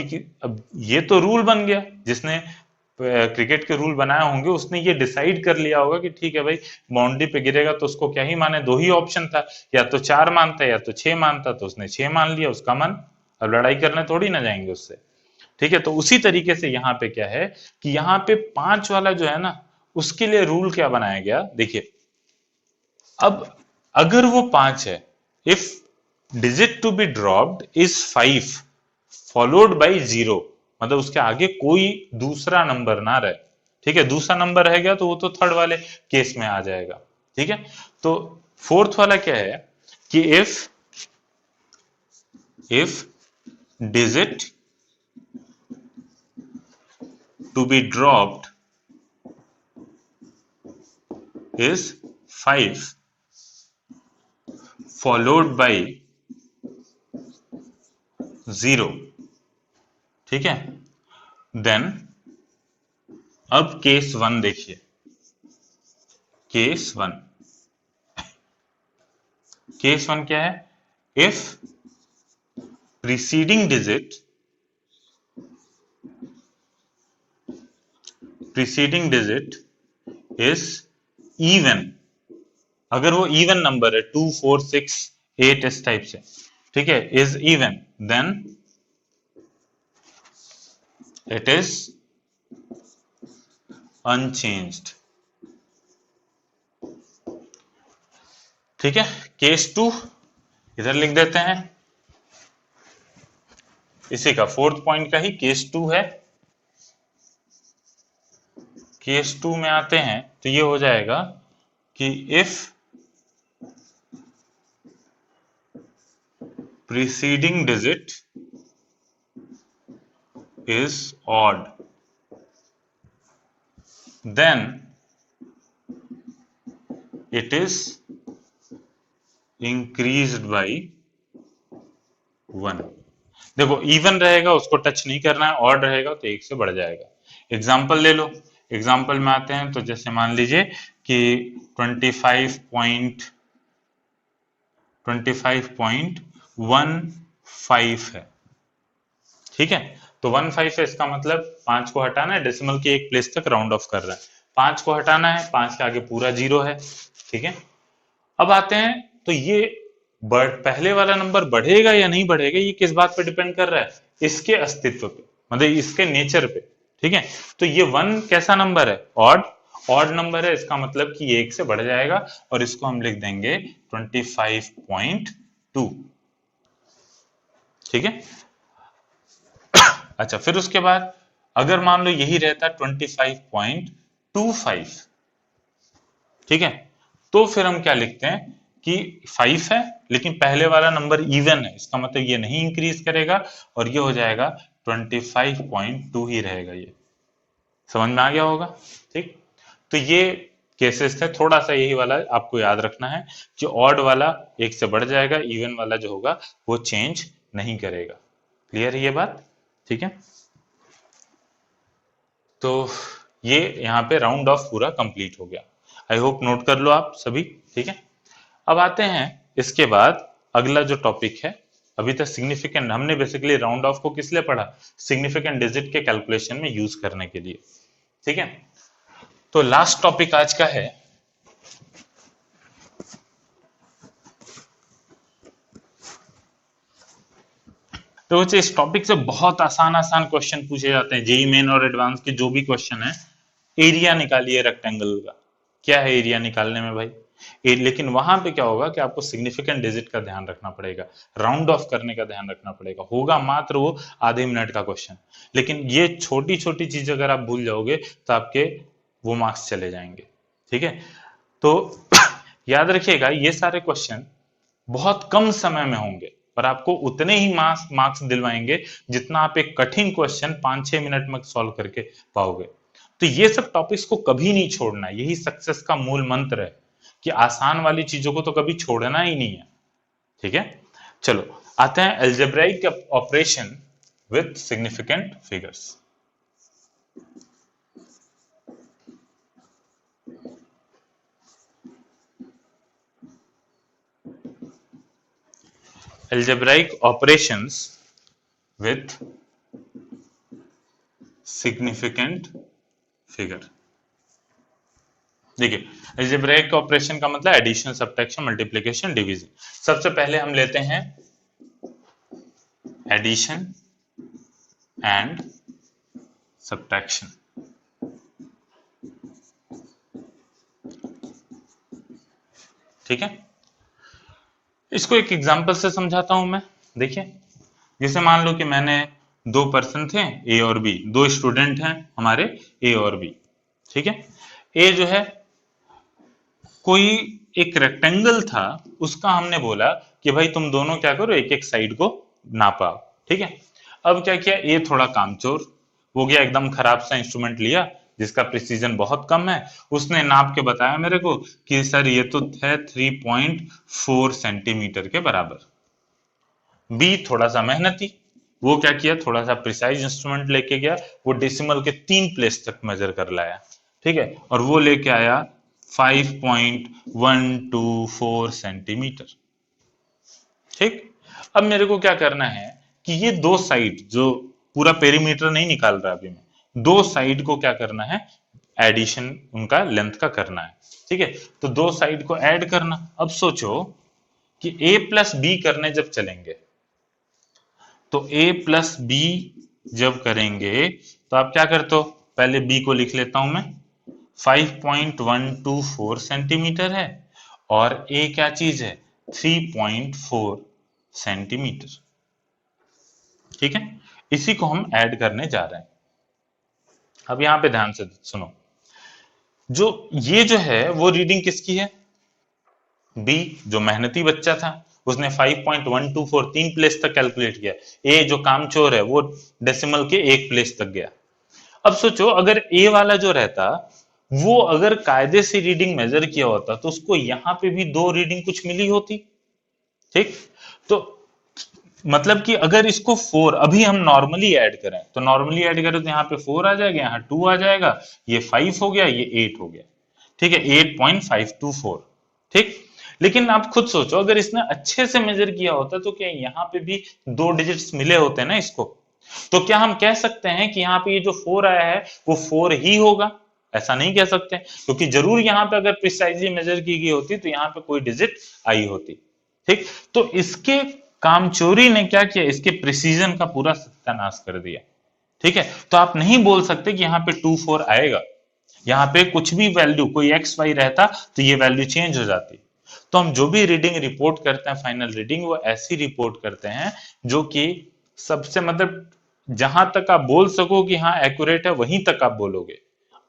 ये तो रूल बन गया, जिसने क्रिकेट के रूल बनाए होंगे उसने ये डिसाइड कर लिया होगा कि ठीक है भाई बाउंड्री पे गिरेगा तो उसको क्या ही माने, 2 ही ऑप्शन था, या तो 4 मानता है या तो 6 मानता, तो उसने 6 मान लिया, उसका मन, अब लड़ाई करने थोड़ी ना जाएंगे उससे, ठीक है। तो उसी तरीके से यहाँ पे क्या है कि यहाँ पे 5 वाला जो है ना उसके लिए रूल क्या बनाया गया, देखिए अब अगर वो 5 है, if digit to be dropped is 5 followed by 0, मतलब उसके आगे कोई दूसरा नंबर ना रहे, ठीक है, दूसरा नंबर रह गया तो वो तो थर्ड वाले केस में आ जाएगा, ठीक है। तो फोर्थ वाला क्या है कि if digit to be dropped is 5 followed by 0, ठीक है। देन अब केस 1 देखिए, केस 1 क्या है? If preceding digit is even, अगर वो इवन नंबर है 2, 4, 6, 8 इस टाइप से, ठीक है, is even, then it is unchanged, ठीक है। केस 2 इधर लिख देते हैं, इसी का 4th पॉइंट का ही केस 2 है। केस 2 में आते हैं तो ये हो जाएगा कि if preceding digit is odd, then it is increased by 1। देखो इवन रहेगा उसको टच नहीं करना है, ऑड रहेगा तो 1 से बढ़ जाएगा। एग्जाम्पल ले लो, एग्जाम्पल में आते हैं तो जैसे मान लीजिए कि 25.15 है, ठीक है। तो 15 है, इसका मतलब 5 को हटाना है, डेसिमल के एक प्लेस तक राउंड ऑफ कर रहा है, 5 को हटाना है, 5 के आगे पूरा 0 है, ठीक है। अब आते हैं तो ये पहले वाला नंबर बढ़ेगा या नहीं बढ़ेगा, ये किस बात पे डिपेंड कर रहा है? इसके अस्तित्व पे, मतलब इसके नेचर पे, ठीक है। तो ये 1 कैसा नंबर है? ऑड नंबर है, इसका मतलब कि ये 1 से बढ़ जाएगा और इसको हम लिख देंगे 25.2, ठीक है। अच्छा, फिर उसके बाद अगर मान लो यही रहता 25.25, ठीक है, तो फिर हम क्या लिखते हैं कि 5 है लेकिन पहले वाला नंबर इवन है, इसका मतलब ये नहीं इंक्रीज करेगा और ये हो जाएगा 25.2 ही रहेगा। ये समझ में आ गया होगा, ठीक। तो ये केसेस थे, थोड़ा सा यही वाला आपको याद रखना है कि ऑड वाला 1 से बढ़ जाएगा, इवन वाला जो होगा वो चेंज नहीं करेगा। क्लियर है ये बात, ठीक है। तो ये यहाँ पे राउंड ऑफ पूरा कंप्लीट हो गया। आई होप नोट कर लो आप सभी, ठीक है। अब आते हैं इसके बाद अगला जो टॉपिक है, अभी तक सिग्निफिकेंट, हमने बेसिकली राउंड ऑफ को किस लिए पढ़ा? सिग्निफिकेंट डिजिट के कैलकुलेशन में यूज करने के लिए, ठीक है। तो लास्ट टॉपिक आज का है तो इस टॉपिक से बहुत आसान क्वेश्चन पूछे जाते हैं, जेई मेन और एडवांस के जो भी क्वेश्चन है। एरिया निकालिए रेक्टेंगल का, क्या है एरिया निकालने में भाई? लेकिन वहां पे क्या होगा कि आपको सिग्निफिकेंट डिजिट का ध्यान रखना पड़ेगा, राउंड ऑफ करने का ध्यान रखना पड़ेगा, होगा मात्र वो आधे मिनट का क्वेश्चन। लेकिन ये छोटी छोटी चीज अगर आप भूल जाओगे तो आपके वो मार्क्स चले जाएंगे, ठीक है। तो याद रखिएगा ये सारे क्वेश्चन बहुत कम समय में होंगे पर आपको उतने ही मार्क्स दिलवाएंगे जितना आप एक कठिन क्वेश्चन 5-6 मिनट में सॉल्व करके पाओगे। तो ये सब टॉपिक्स को कभी नहीं छोड़ना, यही सक्सेस का मूल मंत्र है कि आसान वाली चीजों को तो कभी छोड़ना ही नहीं है, ठीक है। चलो आते हैं algebraic operation with significant figures. algebraic operations with significant figure। देखिए algebraic ऑपरेशन का मतलब एडिशन, सब्ट्रैक्शन, मल्टीप्लिकेशन, डिवीजन। सबसे पहले हम लेते हैं एडिशन एंड सब्ट्रैक्शन, ठीक है। इसको एक एग्जांपल से समझाता हूं मैं। देखिए जैसे मान लो कि मैंने 2 पर्सन थे ए और बी, 2 स्टूडेंट हैं हमारे ए और बी, ठीक है। ए जो है कोई एक रेक्टेंगल था, उसका हमने बोला कि भाई तुम दोनों क्या करो, एक एक साइड को नापा, ठीक है। अब क्या किया, ए थोड़ा कामचोर हो गया, एकदम खराब सा इंस्ट्रूमेंट लिया, जिसका प्रिसीजन बहुत कम है, उसने नाप के बताया मेरे को कि सर ये तो है 3.4 सेंटीमीटर के बराबर। बी थोड़ा सा मेहनती, वो क्या किया, थोड़ा सा प्रिसाइज इंस्ट्रूमेंट लेके गया, वो डेसिमल के 3 प्लेस तक मेजर कर लाया, ठीक है, और वो लेके आया 5.124 सेंटीमीटर। ठीक, अब मेरे को क्या करना है कि ये दो साइड, जो पूरा पेरीमीटर नहीं निकाल रहा अभी मैं, दो साइड को क्या करना है, एडिशन उनका लेंथ का करना है, ठीक है, तो दो साइड को ऐड करना। अब सोचो कि a प्लस बी करने जब चलेंगे, तो a प्लस बी जब करेंगे तो आप क्या करते हो, पहले b को लिख लेता हूं मैं, 5.124 सेंटीमीटर है, और a क्या चीज है, 3.4 सेंटीमीटर, ठीक है, इसी को हम ऐड करने जा रहे हैं। अब यहां पे ध्यान से सुनो, जो ये जो है वो रीडिंग किसकी है, बी जो मेहनती बच्चा था उसने 5.124 3 प्लेस तक कैलकुलेट किया, ए जो कामचोर है वो डेसिमल के 1 प्लेस तक गया। अब सोचो अगर ए वाला जो रहता वो अगर कायदे से रीडिंग मेजर किया होता तो उसको यहां पे भी दो रीडिंग कुछ मिली होती, ठीक, तो मतलब कि अगर इसको 4 अभी हम नॉर्मली ऐड करें, तो नॉर्मली ऐड करें तो यहाँ पे 4 आ जाएगा, यहाँ 2 आ जाएगा, ये 5 हो गया, ये 8 हो गया, ठीक है, 8.524, ठीक। लेकिन आप खुद सोचो अगर इसने अच्छे से मेजर किया होता तो क्या यहाँ पे भी दो डिजिट्स मिले होते ना इसको, तो क्या हम कह सकते हैं कि यहाँ पे ये जो 4 आया है वो 4 ही होगा, ऐसा नहीं कह सकते, क्योंकि जरूर यहाँ पे अगर प्रिसाइजली मेजर की गई होती तो यहाँ पे कोई डिजिट आई होती, ठीक। तो इसके कामचोरी ने क्या किया, इसके प्रिसीजन का पूरा सत्यानाश कर दिया, ठीक है, तो आप नहीं बोल सकते कि यहाँ पे 2 4 आएगा, यहाँ पे कुछ भी वैल्यू कोई एक्स वाई रहता तो ये वैल्यू चेंज हो जाती। तो हम जो भी रीडिंग रिपोर्ट करते हैं फाइनल रीडिंग, वो ऐसी रिपोर्ट करते हैं जो कि सबसे मतलब जहां तक आप बोल सको कि हाँ एक्यूरेट है वहीं तक आप बोलोगे,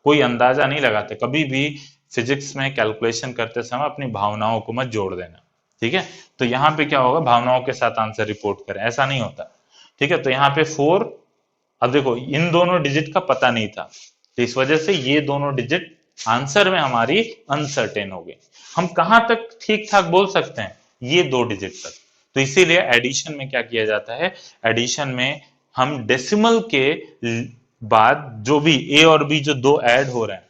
कोई अंदाजा नहीं लगाते। कभी भी फिजिक्स में कैलकुलेशन करते समय अपनी भावनाओं को मत जोड़ देना, ठीक है, तो यहाँ पे क्या होगा, भावनाओं के साथ आंसर रिपोर्ट करें, ऐसा नहीं होता, ठीक है। तो यहाँ पे 4, अब देखो इन दोनों डिजिट का पता नहीं था, तो इस वजह से ये दोनों डिजिट आंसर में हमारी अनसर्टेन हो गई। हम कहां तक ठीक ठाक बोल सकते हैं, ये दो डिजिट तक। तो इसीलिए एडिशन में क्या किया जाता है, एडिशन में हम डेसिमल के बाद जो भी ए और बी जो दो ऐड हो रहे हैं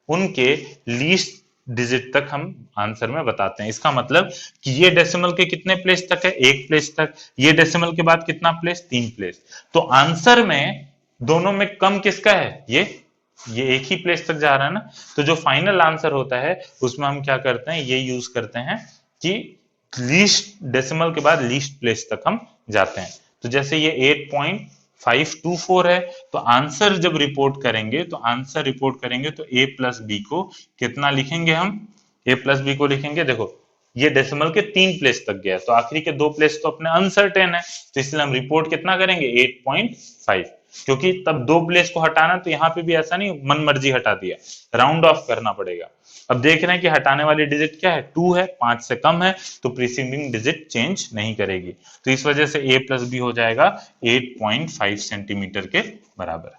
उनके लीस्ट डिजिट तक हम आंसर में बताते हैं। इसका मतलब कि ये डेसिमल के कितने प्लेस तक है, एक प्लेस तक, ये डेसिमल के बाद कितना प्लेस, 3 प्लेस, तो आंसर में दोनों में कम किसका है, ये एक ही प्लेस तक जा रहा है ना, तो जो फाइनल आंसर होता है उसमें हम क्या करते हैं, ये यूज करते हैं कि लीस्ट डेसिमल के बाद लीस्ट प्लेस तक हम जाते हैं। तो जैसे ये 8.524 है, तो आंसर जब रिपोर्ट करेंगे तो आंसर रिपोर्ट करेंगे तो ए प्लस बी को कितना लिखेंगे, हम ए प्लस बी को लिखेंगे, देखो ये डेसिमल के 3 प्लेस तक गया, तो आखिरी के 2 प्लेस तो अपने अनसर्टेन है, तो इसलिए हम रिपोर्ट कितना करेंगे, 8.5, क्योंकि तब 2 प्लेस को हटाना, तो यहाँ पे भी ऐसा नहीं मन मर्जी हटा दिया, राउंड ऑफ करना पड़ेगा। अब देख रहे हैं कि हटाने वाली डिजिट क्या है, 2 है, 5 से कम है, तो प्रीसीडिंग डिजिट चेंज नहीं करेगी, तो इस वजह से a प्लस बी हो जाएगा 8.5 सेंटीमीटर के बराबर।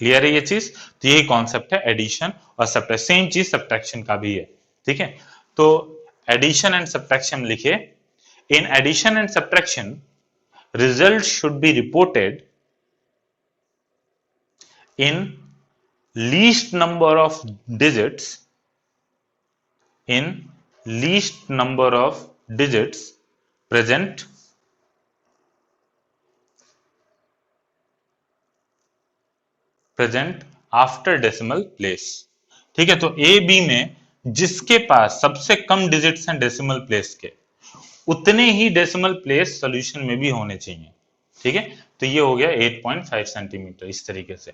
क्लियर है ये चीज, तो यही कॉन्सेप्ट है एडिशन और सब्ट्रैक्शन, सेम चीज सब्ट्रैक्शन का भी है, ठीक है। तो एडिशन एंड सब्ट्रैक्शन लिखे, in addition and subtraction result should be reported in least number of digits, in least number of digits present after decimal place, ठीक है। तो ए बी में जिसके पास सबसे कम डिजिट्स हैं डेसिमल प्लेस के, उतने ही डेसिमल प्लेस सॉल्यूशन में भी होने चाहिए, ठीक है। तो ये हो गया 8.5 सेंटीमीटर, इस तरीके से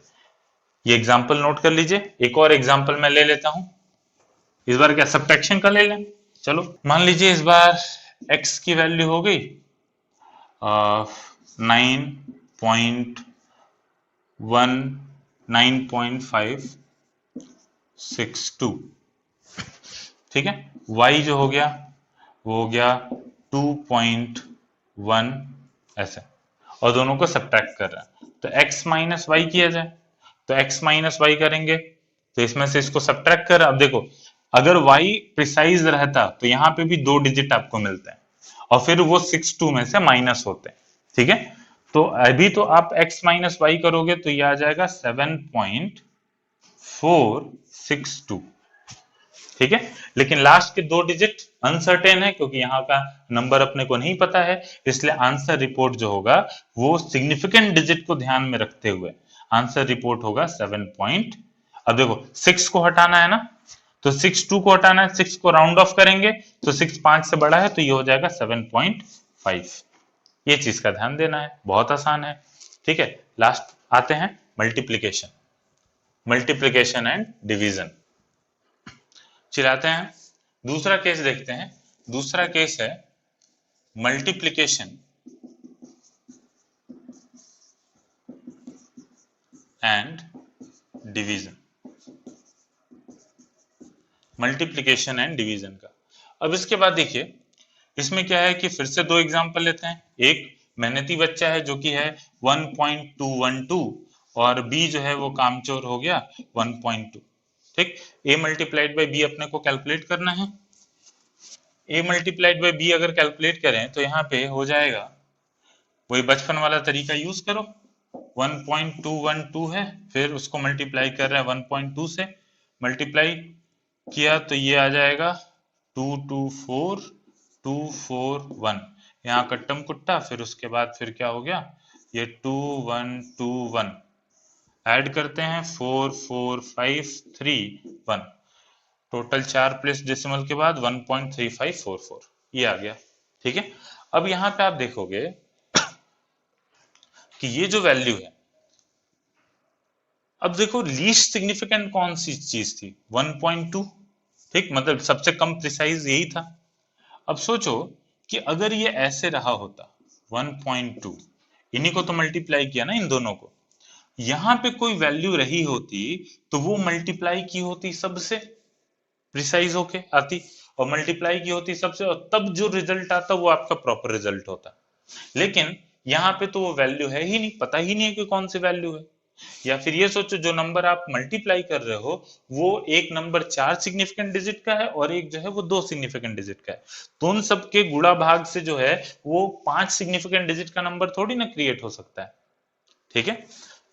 ये एग्जाम्पल नोट कर लीजिए। एक और एग्जाम्पल मैं ले लेता हूं, इस बार क्या सब्ट्रैक्शन का ले लें, चलो मान लीजिए इस बार x की वैल्यू हो गई 9.562, ठीक है, y जो हो गया वो हो गया 2.1 ऐसे, और दोनों को सब्ट्रैक्ट कर रहा है, तो x माइनस वाई किया जाए, तो x माइनस वाई करेंगे, तो इसमें से इसको सब्ट्रैक्ट कर, अब देखो अगर y प्रिसाइज रहता तो यहाँ पे भी 2 डिजिट आपको मिलते हैं और फिर वो 62 में से माइनस होते हैं, ठीक है। तो अभी तो आप x माइनस वाई करोगे तो ये आ जाएगा 7.462, ठीक है। लेकिन लास्ट के 2 डिजिट अनसर्टेन है क्योंकि यहाँ का नंबर अपने को नहीं पता है, इसलिए आंसर रिपोर्ट जो होगा वो सिग्निफिकेंट डिजिट को ध्यान में रखते हुए आंसर रिपोर्ट होगा 7 अब देखो 6 को हटाना है ना, तो 6 2 को हटाना है, 6 को राउंड ऑफ करेंगे तो 6 5 से बड़ा है तो ये हो जाएगा 7.5। ये चीज का ध्यान देना है, बहुत आसान है, ठीक है। लास्ट आते हैं मल्टीप्लीकेशन, मल्टीप्लीकेशन एंड डिवीजन चिल्लाते हैं। दूसरा केस देखते हैं, दूसरा केस है multiplication and division, multiplication and division का। अब इसके बाद देखिए इसमें क्या है कि फिर से 2 एग्जांपल लेते हैं। एक मेहनती बच्चा है जो कि है 1.212 और बी जो है वो कामचोर हो गया 1.2, ठीक। a मल्टीप्लाइड बाई बी अपने को कैलकुलेट करना है। a मल्टीप्लाइड बाई बी अगर कैलकुलेट करें तो यहाँ पे हो जाएगा वही बचपन वाला तरीका यूज करो, 1.212 है, फिर उसको मल्टीप्लाई कर रहे हैं 1.2 से, मल्टीप्लाई किया तो ये आ जाएगा 224241, यहाँ कट्टम कुट्टा, फिर उसके बाद फिर क्या हो गया ये 2121, ऐड करते हैं 44531, टोटल 4 प्लेस डेसिमल के बाद 1.3544, ये आ गया, ठीक है। अब यहाँ पे आप देखोगे कि ये जो वैल्यू है, अब देखो लीस्ट सिग्निफिकेंट कौन सी चीज थी 1.2, ठीक, मतलब सबसे कम प्रिसाइज यही था। अब सोचो कि अगर ये ऐसे रहा होता 1.2, इन्हीं को तो मल्टीप्लाई किया ना इन दोनों को, यहां पे कोई वैल्यू रही होती तो वो मल्टीप्लाई की होती सबसे, प्रिसाइज होके आती, और मल्टीप्लाई की होती सबसे, और तब जो रिजल्ट आता वो आपका प्रॉपर रिजल्ट होता। लेकिन यहाँ पे तो वो वैल्यू है ही नहीं, पता ही नहीं है कि कौन सी वैल्यू है। या फिर ये सोचो जो नंबर आप मल्टीप्लाई कर रहे हो वो एक नंबर 4 सिग्निफिकेंट डिजिट का है और एक जो है वो 2 सिग्निफिकेंट डिजिट का है, तो उन सबके गुणा भाग से जो है वो 5 सिग्निफिकेंट डिजिट का नंबर थोड़ी ना क्रिएट हो सकता है, ठीक है।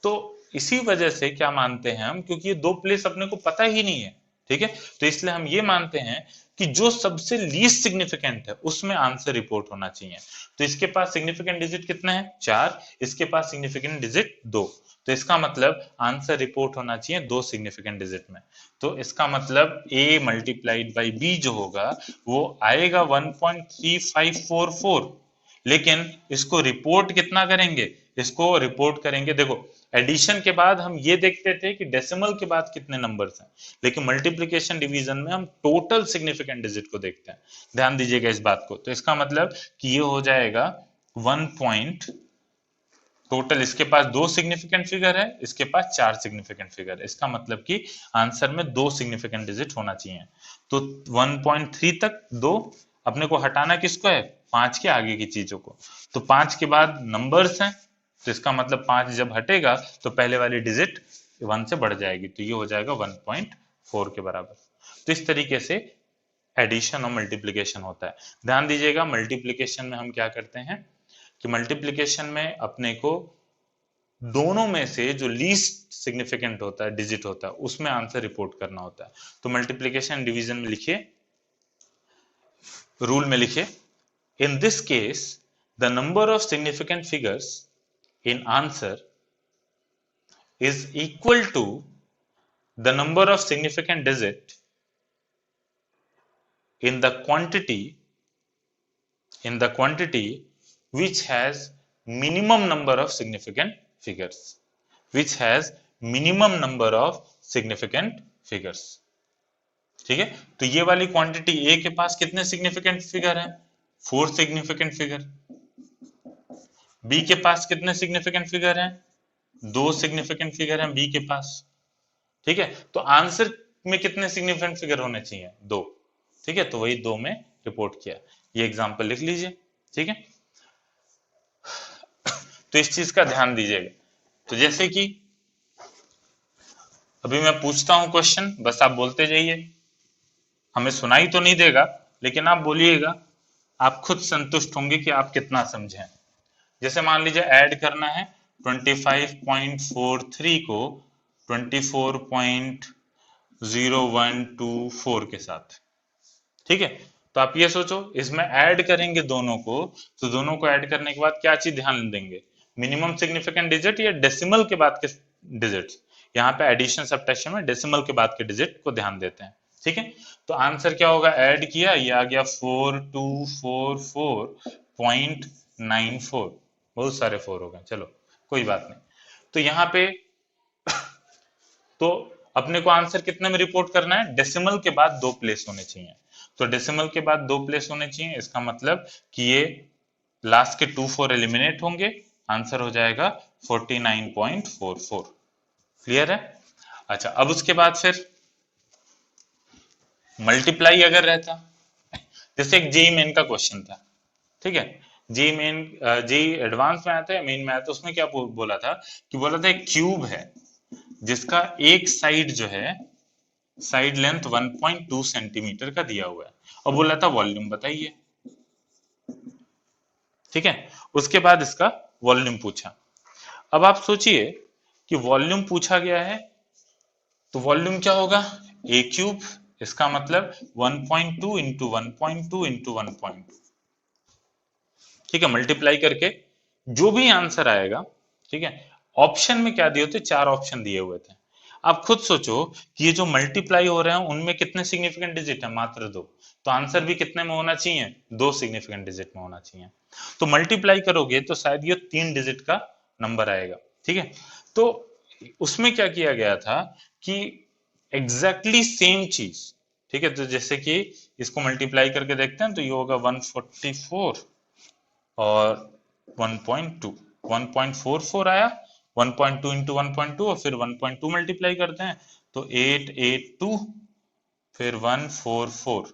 तो इसी वजह से क्या मानते हैं हम, क्योंकि ये 2 प्लेस अपने को पता ही नहीं है, ठीक है, तो इसलिए हम ये मानते हैं कि जो सबसे लीस्ट सिग्निफिकेंट है उसमें आंसर रिपोर्ट होना चाहिए। तो इसके पास सिग्निफिकेंट डिजिट कितना है 4, इसके पास सिग्निफिकेंट डिजिट 2, तो इसका मतलब आंसर रिपोर्ट होना चाहिए 2 सिग्निफिकेंट डिजिट में। तो इसका मतलब a मल्टीप्लाइड बाई b जो होगा वो आएगा 1.3544, लेकिन इसको रिपोर्ट कितना करेंगे, इसको रिपोर्ट करेंगे, देखो एडिशन के बाद हम ये देखते थे कि डेसिमल के बाद कितने नंबर्स हैं, लेकिन मल्टीप्लिकेशन डिवीजन में हम टोटल सिग्निफिकेंट डिजिट को देखते हैं, ध्यान दीजिएगा इस बात को। तो इसका मतलब कि ये हो जाएगा 1 पॉइंट, टोटल इसके पास 2 सिग्निफिकेंट फिगर है, इसके पास 4 सिग्निफिकेंट फिगर है, इसका मतलब कि आंसर में 2 सिग्निफिकेंट डिजिट होना चाहिए। तो 1.3 तक 2, अपने को हटाना किसको है 5 के आगे की चीजों को, तो 5 के बाद नंबर्स हैं, तो इसका मतलब 5 जब हटेगा तो पहले वाली डिजिट 1 से बढ़ जाएगी, तो ये हो जाएगा 1.4 के बराबर। तो इस तरीके से एडिशन और मल्टीप्लिकेशन होता है। ध्यान दीजिएगा मल्टीप्लिकेशन में हम क्या करते हैं कि मल्टीप्लिकेशन में अपने को दोनों में से जो लीस्ट सिग्निफिकेंट होता है डिजिट होता है उसमें आंसर रिपोर्ट करना होता है। तो मल्टीप्लिकेशन डिवीजन में लिखिए, रूल में लिखिए, in this case the number of significant figures in answer is equal to the number of significant digit in the quantity which has minimum number of significant figures, which has minimum number of significant figures, ठीक है। तो ये वाली quantity ए के पास कितने significant figure हैं 4 significant figure, B के पास कितने सिग्निफिकेंट फिगर हैं 2 सिग्निफिकेंट फिगर हैं बी के पास, ठीक है। तो आंसर में कितने सिग्निफिकेंट फिगर होने चाहिए 2, ठीक है, तो वही 2 में रिपोर्ट किया। ये एग्जांपल लिख लीजिए, ठीक है। तो इस चीज का ध्यान दीजिएगा। तो जैसे कि अभी मैं पूछता हूं क्वेश्चन, बस आप बोलते जाइए, हमें सुनाई तो नहीं देगा लेकिन आप बोलिएगा, आप खुद संतुष्ट होंगे कि आप कितना समझे। जैसे मान लीजिए ऐड करना है 25.43 को 24.0124 के साथ, ठीक है। तो आप ये सोचो, इसमें ऐड करेंगे दोनों को, तो दोनों को ऐड करने के बाद क्या चीज ध्यान देंगे, मिनिमम सिग्निफिकेंट डिजिट या डेसिमल के बाद के डिजिट। यहाँ पे एडिशन सब्ट्रैक्शन में डेसिमल के बाद के डिजिट को ध्यान देते हैं, ठीक है। तो आंसर क्या होगा, ऐड किया, ये आ गया 4244.94, बहुत सारे 4 हो गए, चलो कोई बात नहीं। तो यहाँ पे तो अपने को आंसर कितने में रिपोर्ट करना है, डेसिमल के बाद 2 प्लेस होने चाहिए। तो डेसिमल के बाद 2 प्लेस होने चाहिए, इसका मतलब कि ये लास्ट के 2 4 एलिमिनेट होंगे, आंसर हो जाएगा 49.44। क्लियर है। अच्छा, अब उसके बाद फिर मल्टीप्लाई अगर रहता, जैसे एक जेई मेन का क्वेश्चन था, ठीक है, जेई मेन, जेई एडवांस में आया था या मेन में आया था, उसमें क्या बोला था कि बोला था एक क्यूब है जिसका एक साइड जो है, साइड लेंथ 1.2 सेंटीमीटर का दिया हुआ है, और बोला था वॉल्यूम बताइए, ठीक है। उसके बाद इसका वॉल्यूम पूछा। अब आप सोचिए कि वॉल्यूम पूछा गया है, तो वॉल्यूम क्या होगा, ए क्यूब, इसका मतलब 1.2 इंटू 1.2 इंटू 1.2, ठीक है, मल्टीप्लाई करके जो भी आंसर आएगा, ठीक है। ऑप्शन में क्या दिए होते, 4 ऑप्शन दिए हुए थे। आप खुद सोचो कि ये जो मल्टीप्लाई हो रहे हैं उनमें कितने सिग्निफिकेंट डिजिट है, मात्र 2, तो आंसर भी कितने में होना चाहिए, 2 सिग्निफिकेंट डिजिट में होना चाहिए। तो मल्टीप्लाई करोगे तो शायद ये 3 डिजिट का नंबर आएगा, ठीक है। तो उसमें क्या किया गया था कि एग्जैक्टली सेम चीज, ठीक है, तो जैसे कि इसको मल्टीप्लाई करके देखते हैं, तो ये होगा 144 और 1.2, 1.44 आया, 1.2 इंटू 1.2 और फिर 1.2 मल्टीप्लाई करते हैं तो 882, फिर 144,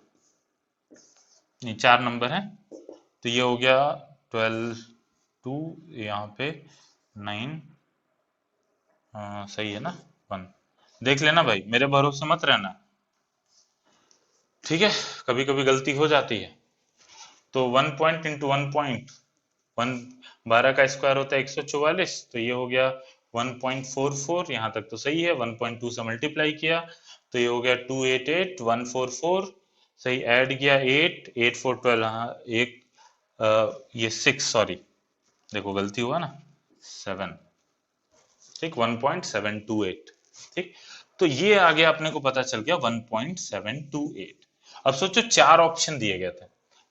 ये 4 नंबर है, तो ये हो गया 12 2, यहाँ पे 9, सही है ना, 1, देख लेना भाई, मेरे भरोसे मत रहना, ठीक है, कभी कभी गलती हो जाती है। तो 1 पॉइंट इंटू 1 पॉइंट, 12 का स्क्वायर होता है 144, तो ये हो गया 1.44, यहाँ तक तो सही है, 1.2 से मल्टीप्लाई किया तो ये हो गया 288144, सही, ऐड किया 8 8 4 12, हाँ एक ये 6, सॉरी देखो गलती हुआ ना, 7, ठीक, 1.728, ठीक। तो ये आ गया, अपने को पता चल गया 1.728। अब सोचो 4 ऑप्शन दिए गए थे,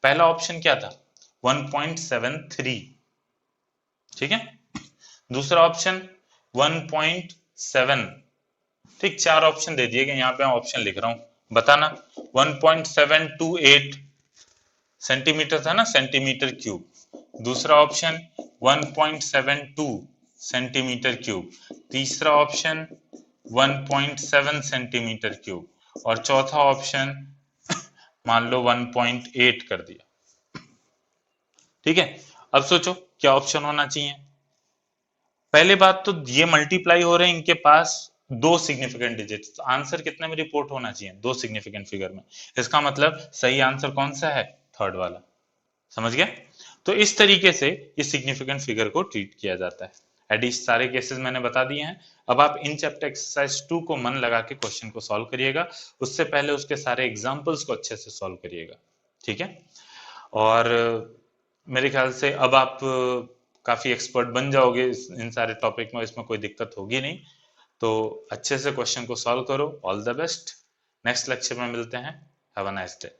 पहला ऑप्शन क्या था 1.73, ठीक है, दूसरा ऑप्शन 1.7, ठीक, 4 ऑप्शन दे दिए गए, यहाँ पे ऑप्शन लिख रहा हूं, बताना। 1.728 सेंटीमीटर था ना, सेंटीमीटर क्यूब, दूसरा ऑप्शन 1.72 सेंटीमीटर क्यूब, तीसरा ऑप्शन 1.7 सेंटीमीटर क्यूब, और चौथा ऑप्शन मान लो 1.8 कर दिया, ठीक है। अब सोचो क्या ऑप्शन होना चाहिए। पहले बात तो ये मल्टीप्लाई हो रहे हैं, इनके पास 2 सिग्निफिकेंट डिजिट, तो आंसर कितने में रिपोर्ट होना चाहिए, 2 सिग्निफिकेंट फिगर में, इसका मतलब सही आंसर कौन सा है, थर्ड वाला, समझ गया। तो इस तरीके से इस सिग्निफिकेंट फिगर को ट्रीट किया जाता है। एडिश सारे केसेस मैंने बता दिए हैं। अब आप इन चैप्टर एक्सरसाइज 2 को मन लगा के क्वेश्चन को सॉल्व करिएगा, उससे पहले उसके सारे एग्जांपल्स को अच्छे से सॉल्व करिएगा, ठीक है। और मेरे ख्याल से अब आप काफी एक्सपर्ट बन जाओगे इन सारे टॉपिक में, इसमें कोई दिक्कत होगी नहीं। तो अच्छे से क्वेश्चन को सॉल्व करो, all the best, next lecture में मिलते हैं, हैव अ नाइस डे।